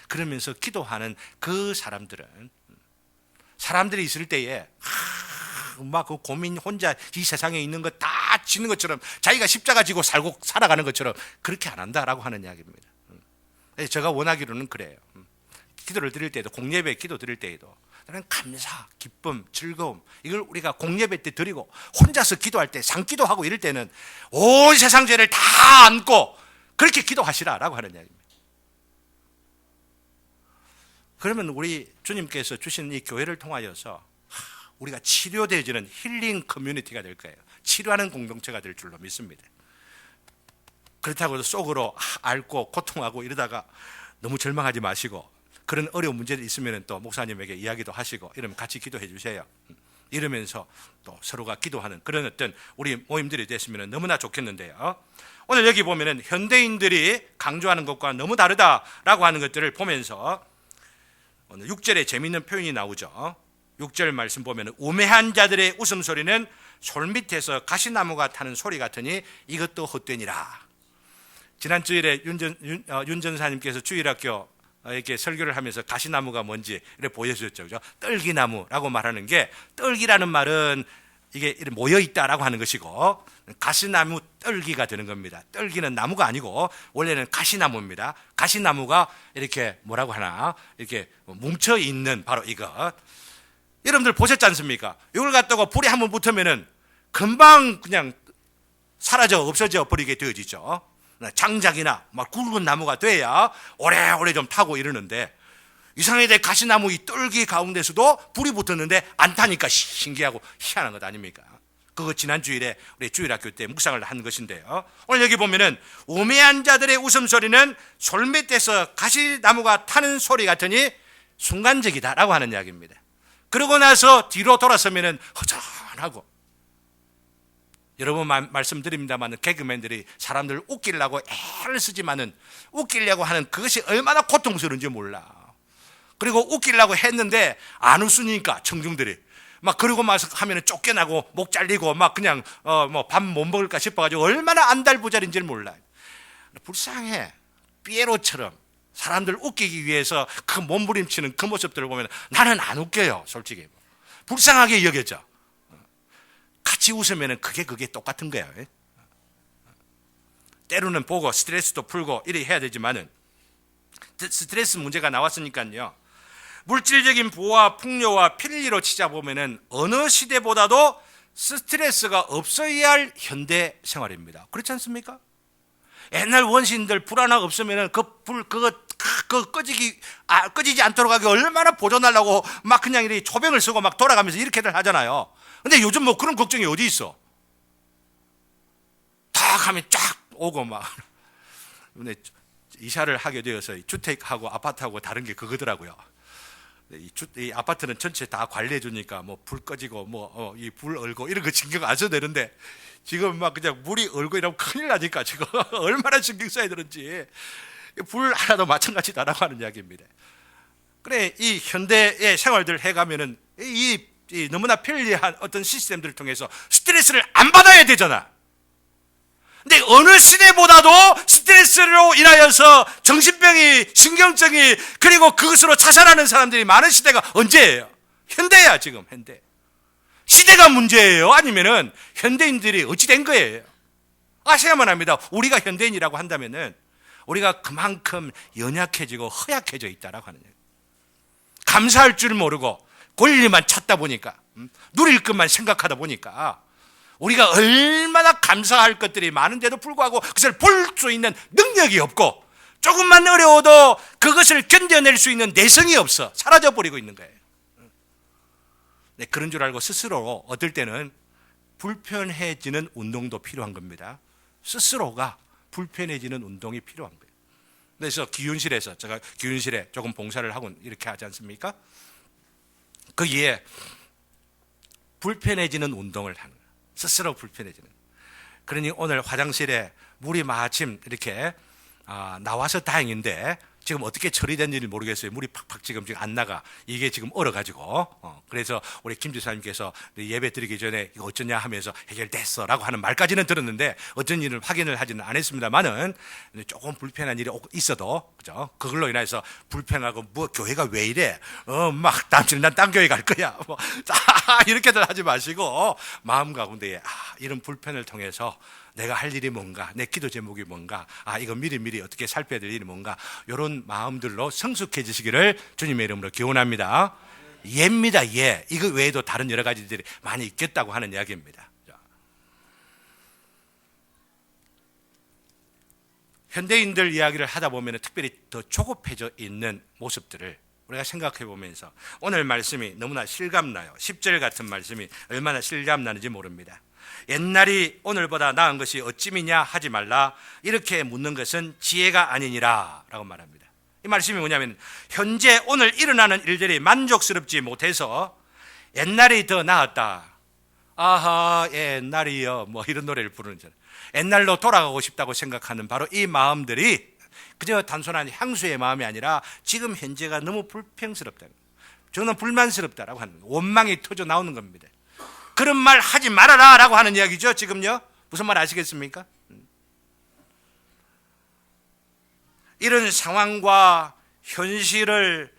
그러면서 기도하는 그 사람들은 사람들이 있을 때에 막 그 고민 혼자 이 세상에 있는 거 다 지는 것처럼 자기가 십자가 지고 살고 살아가는 것처럼 그렇게 안 한다라고 하는 이야기입니다. 제가 원하기로는 그래요. 기도를 드릴 때에도, 공예배 기도 드릴 때에도 나는 감사, 기쁨, 즐거움 이걸 우리가 공예배 때 드리고 혼자서 기도할 때 상기도하고 이럴 때는 온 세상 죄를 다 안고 그렇게 기도하시라라고 하는 이야기입니다. 그러면 우리 주님께서 주신 이 교회를 통하여서 우리가 치료되어지는 힐링 커뮤니티가 될 거예요. 치료하는 공동체가 될 줄로 믿습니다. 그렇다고 해서 속으로 앓고 고통하고 이러다가 너무 절망하지 마시고, 그런 어려운 문제들이 있으면 또 목사님에게 이야기도 하시고 이러면 같이 기도해 주세요. 이러면서 또 서로가 기도하는 그런 어떤 우리 모임들이 됐으면 너무나 좋겠는데요. 오늘 여기 보면은 현대인들이 강조하는 것과 너무 다르다라고 하는 것들을 보면서 오늘 6절에 재미있는 표현이 나오죠. 6절 말씀 보면 우매한 자들의 웃음소리는 솔밑에서 가시나무가 타는 소리 같으니 이것도 헛되니라. 지난 주일에 윤 전사님께서 주일학교 이렇게 설교를 하면서 가시나무가 뭔지 이렇게 보여주셨죠. 그죠? 떨기나무라고 말하는 게, 떨기라는 말은 이게 모여 있다라고 하는 것이고 가시나무 떨기가 되는 겁니다. 떨기는 나무가 아니고 원래는 가시나무입니다. 가시나무가 이렇게 뭐라고 하나 이렇게 뭉쳐 있는 바로 이거. 여러분들 보셨지 않습니까? 이걸 갖다가 불에 한번 붙으면은 금방 그냥 사라져 없어져 버리게 되어지죠. 장작이나 막 굵은 나무가 돼야 오래오래 좀 타고 이러는데, 이상하게 가시나무 이 떨기 가운데서도 불이 붙었는데 안 타니까 신기하고 희한한 것 아닙니까? 그거 지난 주일에 우리 주일학교 때 묵상을 한 것인데요. 오늘 여기 보면은 우매한 자들의 웃음소리는 솔밑에서 가시나무가 타는 소리 같으니 순간적이다라고 하는 이야기입니다. 그러고 나서 뒤로 돌아서면은 허전하고, 여러 번 말씀드립니다만 개그맨들이 사람들을 웃기려고 애를 쓰지만은 웃기려고 하는 그것이 얼마나 고통스러운지 몰라. 그리고 웃기려고 했는데 안 웃으니까 청중들이 막 그러고 막 하면은 쫓겨나고 목 잘리고 막 그냥 뭐 밥 못 먹을까 싶어가지고 얼마나 안달부절인지를 몰라요. 불쌍해. 피에로처럼 사람들 웃기기 위해서 그 몸부림치는 그 모습들을 보면 나는 안 웃겨요. 솔직히 불쌍하게 여겨져. 같이 웃으면 그게 똑같은 거야. 때로는 보고 스트레스도 풀고 이래 해야 되지만은 스트레스 문제가 나왔으니까요. 물질적인 부와 풍요와 편리로 치자 보면은 어느 시대보다도 스트레스가 없어야 할 현대 생활입니다. 그렇지 않습니까? 옛날 원시인들 불 하나 없으면은 그거 꺼지지 않도록 하기 얼마나 보존하려고 막 그냥 이렇게 초병을 쓰고 막 돌아가면서 이렇게들 하잖아요. 근데 요즘 뭐 그런 걱정이 어디 있어? 다 가면 쫙 오고 막. 근데 이사를 하게 되어서 주택하고 아파트하고 다른 게 그거더라고요. 이 아파트는 전체 다 관리해 주니까 뭐 불 꺼지고 뭐 이 불 얼고 이런 거 신경 안 써도 되는데, 지금 막 그냥 물이 얼고 이러면 큰일 나니까 지금 얼마나 신경 써야 되는지. 불 하나도 마찬가지다라고 하는 이야기입니다. 그래, 이 현대의 생활들 해가면은 이 너무나 편리한 어떤 시스템들을 통해서 스트레스를 안 받아야 되잖아. 근데 어느 시대보다도 스트레스로 인하여서 정신병이, 신경증이, 그리고 그것으로 자살하는 사람들이 많은 시대가 언제예요? 현대야. 지금 현대. 시대가 문제예요? 아니면은 현대인들이 어찌 된 거예요? 아셔야만 합니다. 우리가 현대인이라고 한다면은 우리가 그만큼 연약해지고 허약해져 있다라고 하는 얘기예요. 감사할 줄 모르고 권리만 찾다 보니까, 누릴 것만 생각하다 보니까 우리가 얼마나 감사할 것들이 많은데도 불구하고 그것을 볼 수 있는 능력이 없고, 조금만 어려워도 그것을 견뎌낼 수 있는 내성이 없어 사라져 버리고 있는 거예요. 네, 그런 줄 알고 스스로 어떨 때는 불편해지는 운동도 필요한 겁니다. 스스로가 불편해지는 운동이 필요한 거예요. 그래서 기윤실에서, 제가 기윤실에 조금 봉사를 하고 이렇게 하지 않습니까? 거기에 불편해지는 운동을 하는 거예요. 스스로 불편해지는. 그러니 오늘 화장실에 물이 마침 이렇게 나와서 다행인데, 지금 어떻게 처리된지를 모르겠어요. 물이 팍팍 지금 안 나가. 이게 지금 얼어가지고. 그래서 우리 김 지사님께서 예배 드리기 전에 이거 어쩌냐 하면서 해결됐어 라고 하는 말까지는 들었는데, 어쩐 일을 확인을 하지는 않았습니다만은 조금 불편한 일이 있어도, 그죠? 그걸로 인해서 불편하고, 뭐 교회가 왜 이래? 막 당신은 난 딴 교회 갈 거야. 뭐, 이렇게들 하지 마시고, 마음 가운데에 이런 불편을 통해서 내가 할 일이 뭔가, 내 기도 제목이 뭔가, 이거 미리미리 어떻게 살펴야 될 일이 뭔가, 이런 마음들로 성숙해지시기를 주님의 이름으로 기원합니다. 예입니다, 예. 이거 외에도 다른 여러 가지들이 많이 있겠다고 하는 이야기입니다. 현대인들 이야기를 하다 보면 특별히 더 조급해져 있는 모습들을 우리가 생각해 보면서, 오늘 말씀이 너무나 실감나요. 10절 같은 말씀이 얼마나 실감나는지 모릅니다. 옛날이 오늘보다 나은 것이 어찌미냐 하지 말라. 이렇게 묻는 것은 지혜가 아니니라 라고 말합니다. 이 말씀이 뭐냐면, 현재 오늘 일어나는 일들이 만족스럽지 못해서 옛날이 더 나았다. 아하, 옛날이요. 뭐 이런 노래를 부르는 줄. 옛날로 돌아가고 싶다고 생각하는 바로 이 마음들이 그저 단순한 향수의 마음이 아니라 지금 현재가 너무 불평스럽다, 저는 불만스럽다라고 하는, 원망이 터져 나오는 겁니다. 그런 말 하지 말아라 라고 하는 이야기죠. 지금요, 무슨 말 아시겠습니까? 이런 상황과 현실을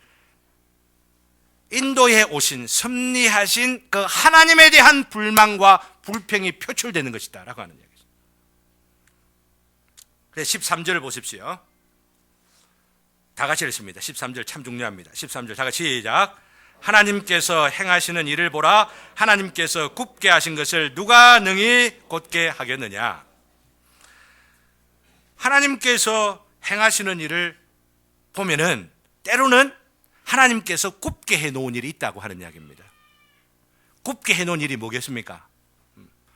인도해 오신, 섭리하신 그 하나님에 대한 불만과 불평이 표출되는 것이다 라고 하는 이야기죠. 그래서 13절을 보십시오. 다 같이 읽습니다. 13절 참 중요합니다. 13절 다 같이 시작. 하나님께서 행하시는 일을 보라. 하나님께서 굽게 하신 것을 누가 능히 곧게 하겠느냐. 하나님께서 행하시는 일을 보면은 때로는 하나님께서 굽게 해놓은 일이 있다고 하는 이야기입니다. 굽게 해놓은 일이 뭐겠습니까?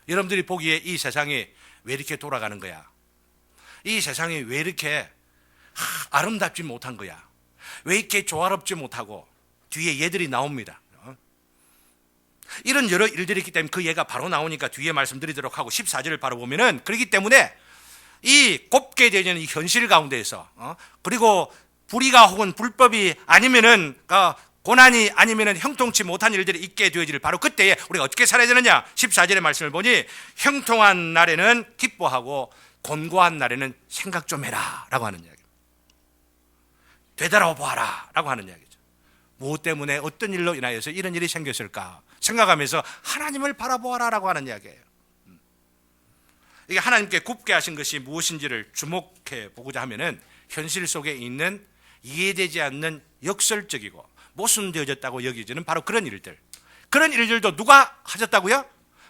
여러분들이 보기에 이 세상이 왜 이렇게 돌아가는 거야? 이 세상이 왜 이렇게 아름답지 못한 거야? 왜 이렇게 조화롭지 못하고? 뒤에 얘들이 나옵니다. 이런 여러 일들이 있기 때문에 그 예가 바로 나오니까 뒤에 말씀드리도록 하고, 14절을 바로 보면은, 그렇기 때문에 이 곱게 되는 이 현실 가운데에서, 그리고 불의가 혹은 불법이 아니면은 고난이 아니면은 형통치 못한 일들이 있게 되어질 바로 그때에 우리가 어떻게 살아야 되느냐? 14절의 말씀을 보니, 형통한 날에는 기뻐하고 곤고한 날에는 생각 좀 해라 라고 하는 이야기. 되돌아보아라 라고 하는 이야기죠. 무엇 때문에, 어떤 일로 인하여서 이런 일이 생겼을까 생각하면서 하나님을 바라보아라 라고 하는 이야기예요. 이게 하나님께 굽게 하신 것이 무엇인지를 주목해 보고자 하면은, 현실 속에 있는 이해되지 않는 역설적이고 모순되어졌다고 여기지는 바로 그런 일들, 그런 일들도 누가 하셨다고요?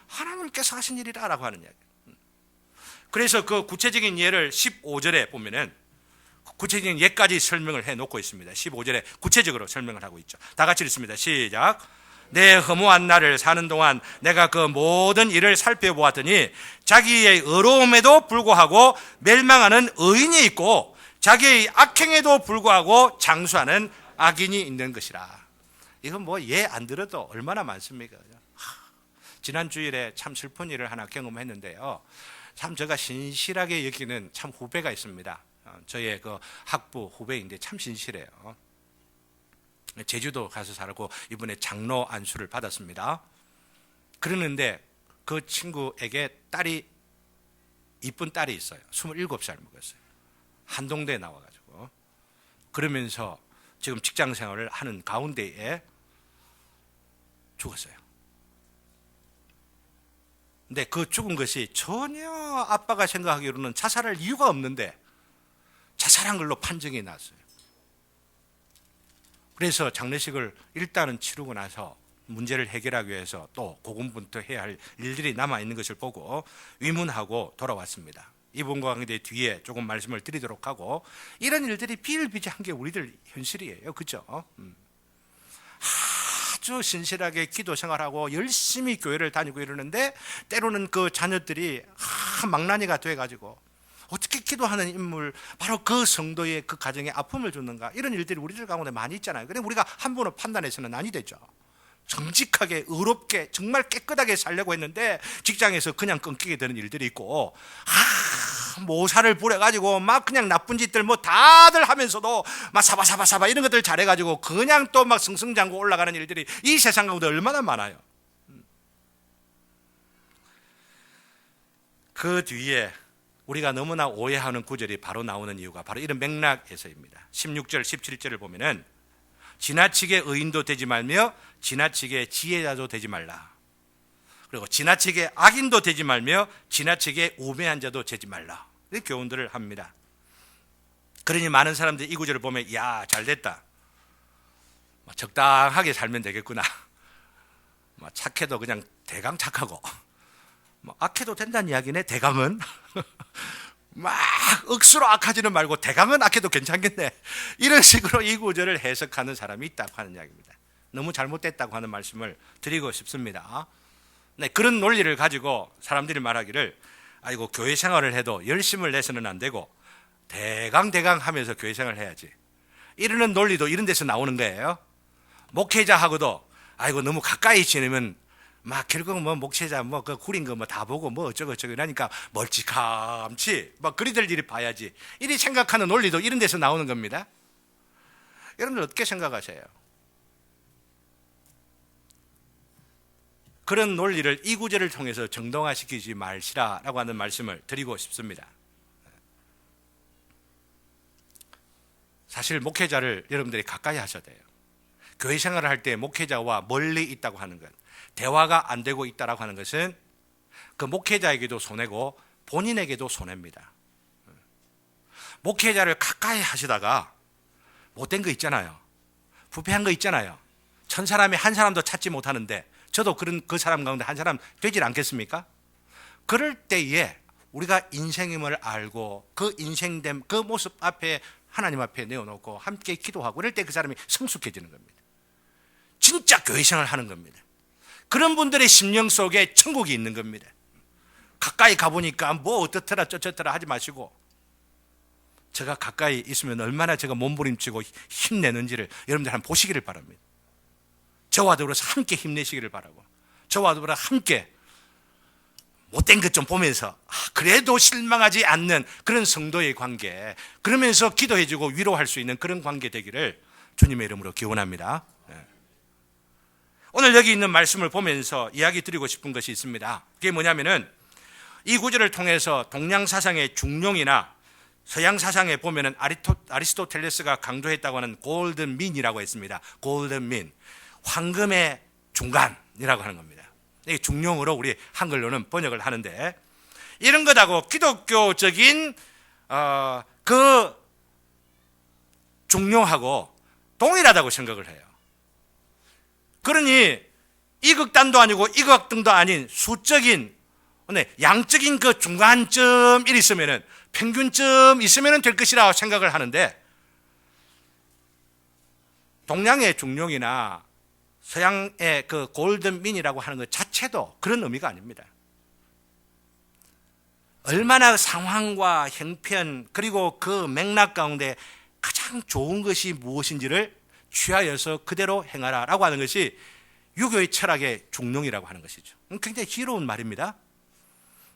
하나님께서 하신 일이라 라고 하는 이야기. 그래서 그 구체적인 예를 15절에 보면은 구체적인 예까지 설명을 해놓고 있습니다. 15절에 구체적으로 설명을 하고 있죠. 다 같이 읽습니다. 시작. 내 허무한 날을 사는 동안 내가 그 모든 일을 살펴보았더니 자기의 의로움에도 불구하고 멸망하는 의인이 있고 자기의 악행에도 불구하고 장수하는 악인이 있는 것이라. 이건 뭐 예 안 들어도 얼마나 많습니까? 지난 주일에 참 슬픈 일을 하나 경험했는데요. 참 제가 신실하게 여기는 참 후배가 있습니다. 저의 그 학부 후배인데 참 신실해요. 제주도 가서 살고 이번에 장로 안수를 받았습니다. 그러는데 그 친구에게 이쁜 딸이 있어요. 27살 먹었어요. 한동대에 나와가지고. 그러면서 지금 직장 생활을 하는 가운데에 죽었어요. 근데 그 죽은 것이 전혀 아빠가 생각하기로는 자살할 이유가 없는데 자살한 걸로 판정이 났어요. 그래서 장례식을 일단은 치르고 나서 문제를 해결하기 위해서 또 고군분투해야 할 일들이 남아있는 것을 보고 위문하고 돌아왔습니다. 이분과 관계 뒤에 조금 말씀을 드리도록 하고, 이런 일들이 비일비재한 게 우리들 현실이에요. 그죠? 아주 신실하게 기도 생활하고 열심히 교회를 다니고 이러는데 때로는 그 자녀들이 망나니가 돼가지고 어떻게 기도하는 인물, 바로 그 성도의 그 가정에 아픔을 줬는가, 이런 일들이 우리들 가운데 많이 있잖아요. 그런데 우리가 한 번으로 판단해서는 아니 되죠. 정직하게 의롭게 정말 깨끗하게 살려고 했는데 직장에서 그냥 끊기게 되는 일들이 있고, 모사를 부려가지고 막 그냥 나쁜 짓들 뭐 다들 하면서도 막 사바사바사바 이런 것들 잘해가지고 그냥 또 막 승승장구 올라가는 일들이 이 세상 가운데 얼마나 많아요. 그 뒤에 우리가 너무나 오해하는 구절이 바로 나오는 이유가 바로 이런 맥락에서입니다. 16절 17절을 보면은 지나치게 의인도 되지 말며 지나치게 지혜자도 되지 말라. 그리고 지나치게 악인도 되지 말며 지나치게 우매한 자도 되지 말라. 이렇게 교훈들을 합니다. 그러니 많은 사람들이 이 구절을 보면 야, 잘됐다, 적당하게 살면 되겠구나, 착해도 그냥 대강 착하고, 악해도 된다는 이야기네. 대강은 막 억수로 악하지는 말고 대강은 악해도 괜찮겠네, 이런 식으로 이 구절을 해석하는 사람이 있다고 하는 이야기입니다. 너무 잘못됐다고 하는 말씀을 드리고 싶습니다. 네, 그런 논리를 가지고 사람들이 말하기를 아이고 교회 생활을 해도 열심을 내서는 안 되고 대강 하면서 교회 생활을 해야지, 이러는 논리도 이런 데서 나오는 거예요. 목회자하고도 아이고 너무 가까이 지내면 막 결국 뭐 목회자 뭐 그 구린 거 뭐 다 보고 뭐 어쩌고 이러니까 멀찌감치 막 그리들 일이 봐야지, 이리 생각하는 논리도 이런 데서 나오는 겁니다. 여러분들 어떻게 생각하세요? 그런 논리를 이 구절을 통해서 정당화시키지 말시라라고 하는 말씀을 드리고 싶습니다. 사실 목회자를 여러분들이 가까이 하셔야 돼요. 교회 생활을 할 때 목회자와 멀리 있다고 하는 것, 대화가 안 되고 있다라고 하는 것은 그 목회자에게도 손해고 본인에게도 손해입니다. 목회자를 가까이 하시다가 못된 거 있잖아요. 부패한 거 있잖아요. 1000사람이 한 사람도 찾지 못하는데 저도 그 사람 가운데 한 사람 되질 않겠습니까? 그럴 때에 우리가 인생임을 알고 그 인생됨, 그 모습 앞에 하나님 앞에 내어놓고 함께 기도하고 이럴 때 그 사람이 성숙해지는 겁니다. 진짜 교회 생활을 하는 겁니다. 그런 분들의 심령 속에 천국이 있는 겁니다. 가까이 가보니까 뭐 어떻더라 저쩌더라 하지 마시고, 제가 가까이 있으면 얼마나 제가 몸부림치고 힘내는지를 여러분들 한번 보시기를 바랍니다. 저와 더불어서 함께 힘내시기를 바라고, 저와 더불어 함께 못된 것 좀 보면서 그래도 실망하지 않는 그런 성도의 관계, 그러면서 기도해주고 위로할 수 있는 그런 관계 되기를 주님의 이름으로 기원합니다. 오늘 여기 있는 말씀을 보면서 이야기 드리고 싶은 것이 있습니다. 그게 뭐냐면은 이 구절을 통해서 동양 사상의 중용이나 서양 사상에 보면은 아리스토텔레스가 강조했다고 하는 골든 민이라고 했습니다. 골든 민, 황금의 중간이라고 하는 겁니다. 이게 중용으로 우리 한글로는 번역을 하는데, 이런 것하고 기독교적인 그 중용하고 동일하다고 생각을 해요. 그러니 이 극단도 아니고 이 극단도 아닌 수적인, 양적인 그 중간점 있으면은, 평균점 있으면 될 것이라고 생각을 하는데, 동양의 중용이나 서양의 그 골든민이라고 하는 것 자체도 그런 의미가 아닙니다. 얼마나 상황과 형편 그리고 그 맥락 가운데 가장 좋은 것이 무엇인지를 취하여서 그대로 행하라라고 하는 것이 유교의 철학의 중용이라고 하는 것이죠. 굉장히 지혜로운 말입니다.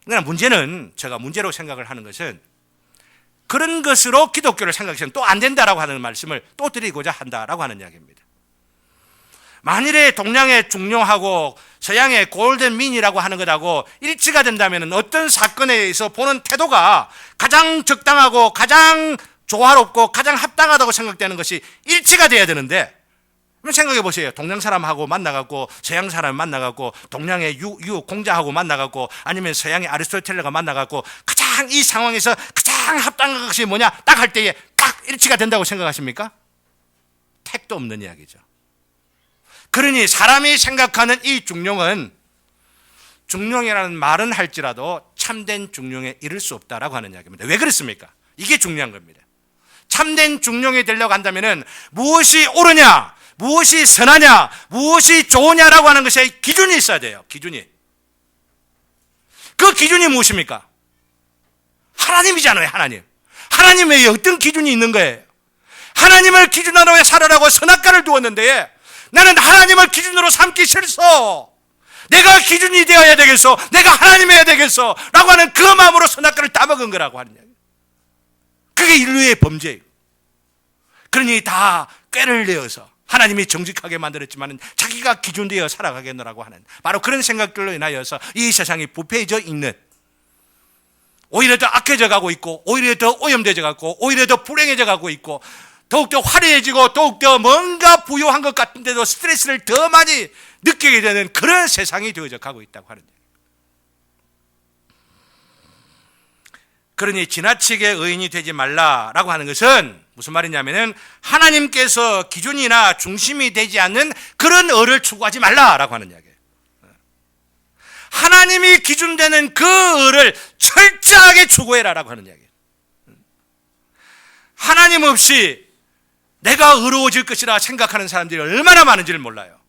그러나 문제는, 제가 문제로 생각을 하는 것은 그런 것으로 기독교를 생각해서는 또 안 된다라고 하는 말씀을 또 드리고자 한다라고 하는 이야기입니다. 만일에 동양의 중용하고 서양의 골든민이라고 하는 것하고 일치가 된다면 어떤 사건에 의해서 보는 태도가 가장 적당하고 가장 조화롭고 가장 합당하다고 생각되는 것이 일치가 돼야 되는데, 생각해 보세요. 동양 사람하고 만나갖고 서양 사람 만나갖고 동양의 공자하고 만나갖고 아니면 서양의 아리스토텔레가 만나갖고 가장 이 상황에서 가장 합당한 것이 뭐냐 딱 할 때에 딱 일치가 된다고 생각하십니까? 택도 없는 이야기죠. 그러니 사람이 생각하는 이 중용은 중용이라는 말은 할지라도 참된 중용에 이를 수 없다라고 하는 이야기입니다. 왜 그렇습니까? 이게 중요한 겁니다. 참된 중용이 되려고 한다면 무엇이 옳으냐, 무엇이 선하냐, 무엇이 좋으냐라고 하는 것에 기준이 있어야 돼요. 기준이. 그 기준이 무엇입니까? 하나님이잖아요. 하나님. 하나님의 어떤 기준이 있는 거예요? 하나님을 기준으로 살아라고 선악과를 두었는데 나는 하나님을 기준으로 삼기 싫소. 내가 기준이 되어야 되겠어. 내가 하나님이어야 되겠어. 라고 하는 그 마음으로 선악과를 따먹은 거라고 하는 이야기. 그게 인류의 범죄예요. 그러니 다 꾀를 내어서 하나님이 정직하게 만들었지만 자기가 기준되어 살아가겠노라고 하는 바로 그런 생각들로 인하여서 이 세상이 부패해져 있는, 오히려 더 악해져 가고 있고, 오히려 더 오염되어 가고, 오히려 더 불행해져 가고 있고, 더욱더 화려해지고 더욱더 뭔가 부유한 것 같은데도 스트레스를 더 많이 느끼게 되는 그런 세상이 되어져 가고 있다고 하는 거예요. 그러니 지나치게 의인이 되지 말라라고 하는 것은 무슨 말이냐면은 하나님께서 기준이나 중심이 되지 않는 그런 의를 추구하지 말라라고 하는 이야기예요. 하나님이 기준되는 그 의를 철저하게 추구해라라고 하는 이야기예요. 하나님 없이 내가 의로워질 것이라 생각하는 사람들이 얼마나 많은지를 몰라요.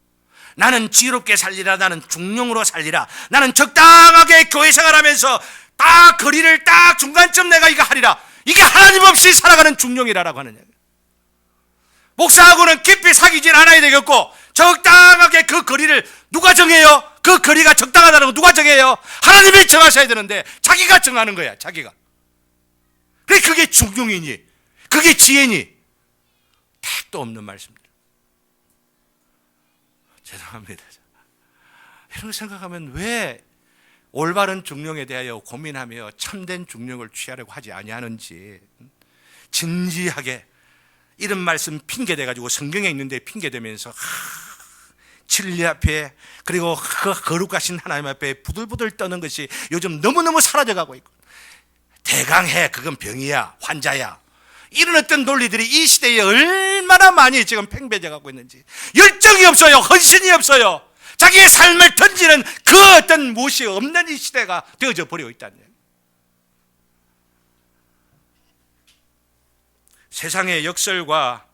나는 지혜롭게 살리라, 나는 중용으로 살리라, 나는 적당하게 교회 생활하면서 딱 거리를 딱 중간쯤 내가 이거 하리라. 이게 하나님 없이 살아가는 중용이라고 하는 얘기예요. 목사하고는 깊이 사귀질 않아야 되겠고, 적당하게 그 거리를 누가 정해요? 그 거리가 적당하다는 거 누가 정해요? 하나님이 정하셔야 되는데 자기가 정하는 거야. 자기가. 그게 중용이니, 그게 지혜니, 택도 없는 말씀들. 죄송합니다. 이런 거 생각하면 왜 올바른 중용에 대하여 고민하며 참된 중용을 취하려고 하지 아니하는지, 진지하게 이런 말씀 핑계대가지고 성경에 있는데 핑계대면서 진리 앞에, 그리고 그 거룩하신 하나님 앞에 부들부들 떠는 것이 요즘 너무너무 사라져가고 있고, 대강해, 그건 병이야, 환자야, 이런 어떤 논리들이 이 시대에 얼마나 많이 지금 팽배져가고 있는지, 열정이 없어요. 헌신이 없어요. 자기의 삶을 던지는 그 어떤 무엇이 없는 이 시대가 되어져 버리고 있다는 얘기예요. 세상의 역설과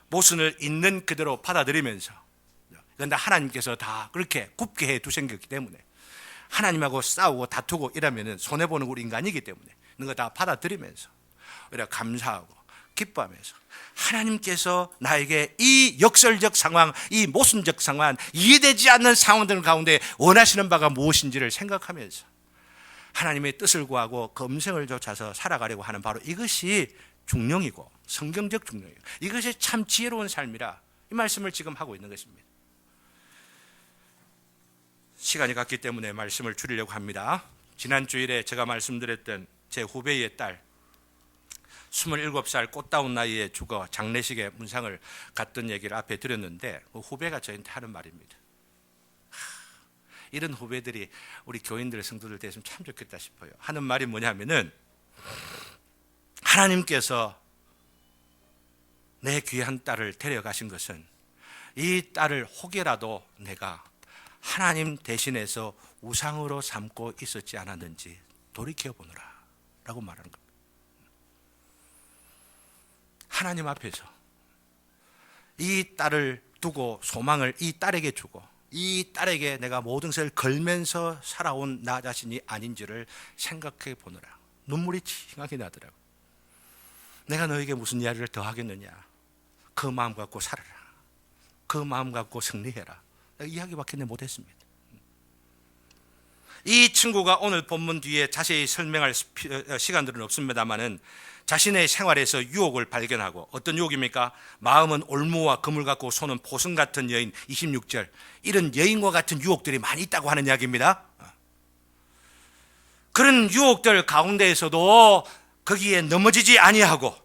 모순을 있는 그대로 받아들이면서, 그런데 하나님께서 다 그렇게 굽게 해 두신 거기 때문에 하나님하고 싸우고 다투고 이러면 손해보는 우리 인간이기 때문에 이런 거 다 받아들이면서 우리가 감사하고 기뻐하면서 하나님께서 나에게 이 역설적 상황, 이 모순적 상황, 이해되지 않는 상황들 가운데 원하시는 바가 무엇인지를 생각하면서 하나님의 뜻을 구하고 검생을 쫓아서 살아가려고 하는 바로 이것이 중용이고 성경적 중용이고, 이것이 참 지혜로운 삶이라 이 말씀을 지금 하고 있는 것입니다. 시간이 갔기 때문에 말씀을 줄이려고 합니다. 지난 주일에 제가 말씀드렸던 제 후배의 딸, 27살 꽃다운 나이에 죽어 장례식에 문상을 갔던 얘기를 앞에 드렸는데, 그 후배가 저한테 하는 말입니다. 이런 후배들이 우리 교인들, 성도들 되었으면 참 좋겠다 싶어요. 하는 말이 뭐냐면은, 하나님께서 내 귀한 딸을 데려가신 것은 이 딸을 혹여라도 내가 하나님 대신해서 우상으로 삼고 있었지 않았는지 돌이켜보느라 라고 말하는 겁니다. 하나님 앞에서 이 딸을 두고 소망을 이 딸에게 주고 이 딸에게 내가 모든 것을 걸면서 살아온 나 자신이 아닌지를 생각해 보느라 눈물이 칭하게 나더라고요. 내가 너에게 무슨 이야기를 더 하겠느냐. 그 마음 갖고 살아라. 그 마음 갖고 승리해라. 이야기밖에 못했습니다. 이 친구가 오늘 본문 뒤에 자세히 설명할 시간들은 없습니다만은 자신의 생활에서 유혹을 발견하고, 어떤 유혹입니까? 마음은 올무와 금을 갖고 손은 포승 같은 여인, 26절, 이런 여인과 같은 유혹들이 많이 있다고 하는 이야기입니다. 그런 유혹들 가운데에서도 거기에 넘어지지 아니하고,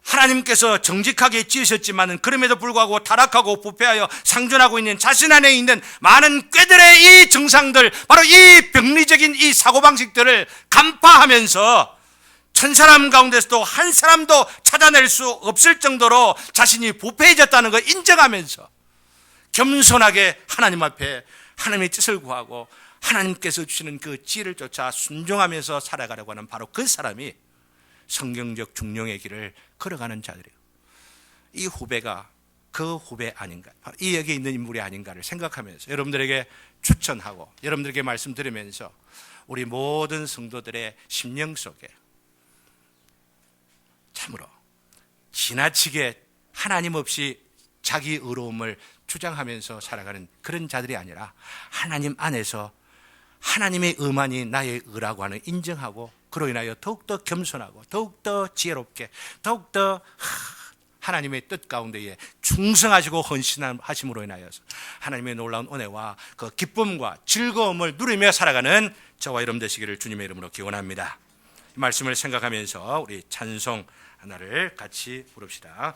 하나님께서 정직하게 지으셨지만 그럼에도 불구하고 타락하고 부패하여 상존하고 있는 자신 안에 있는 많은 꾀들의 이 증상들, 바로 이 병리적인 이 사고방식들을 간파하면서 천사람 가운데서도 한 사람도 찾아낼 수 없을 정도로 자신이 부패해졌다는 걸 인정하면서 겸손하게 하나님 앞에 하나님의 뜻을 구하고 하나님께서 주시는 그 지혜를 쫓아 순종하면서 살아가려고 하는 바로 그 사람이 성경적 중용의 길을 걸어가는 자들이에요. 이 후배가 그 후배 아닌가, 이 여기에 있는 인물이 아닌가를 생각하면서 여러분들에게 추천하고 여러분들에게 말씀드리면서 우리 모든 성도들의 심령 속에 참으로 지나치게 하나님 없이 자기 의로움을 주장하면서 살아가는 그런 자들이 아니라 하나님 안에서 하나님의 의만이 나의 의라고 하는 인정하고 그로 인하여 더욱더 겸손하고 더욱더 지혜롭게 더욱더 하나님의 뜻 가운데에 충성하시고 헌신하심으로 인하여서 하나님의 놀라운 은혜와 그 기쁨과 즐거움을 누리며 살아가는 저와 여러분 되시기를 주님의 이름으로 기원합니다. 이 말씀을 생각하면서 우리 찬송 하나를 같이 부릅시다.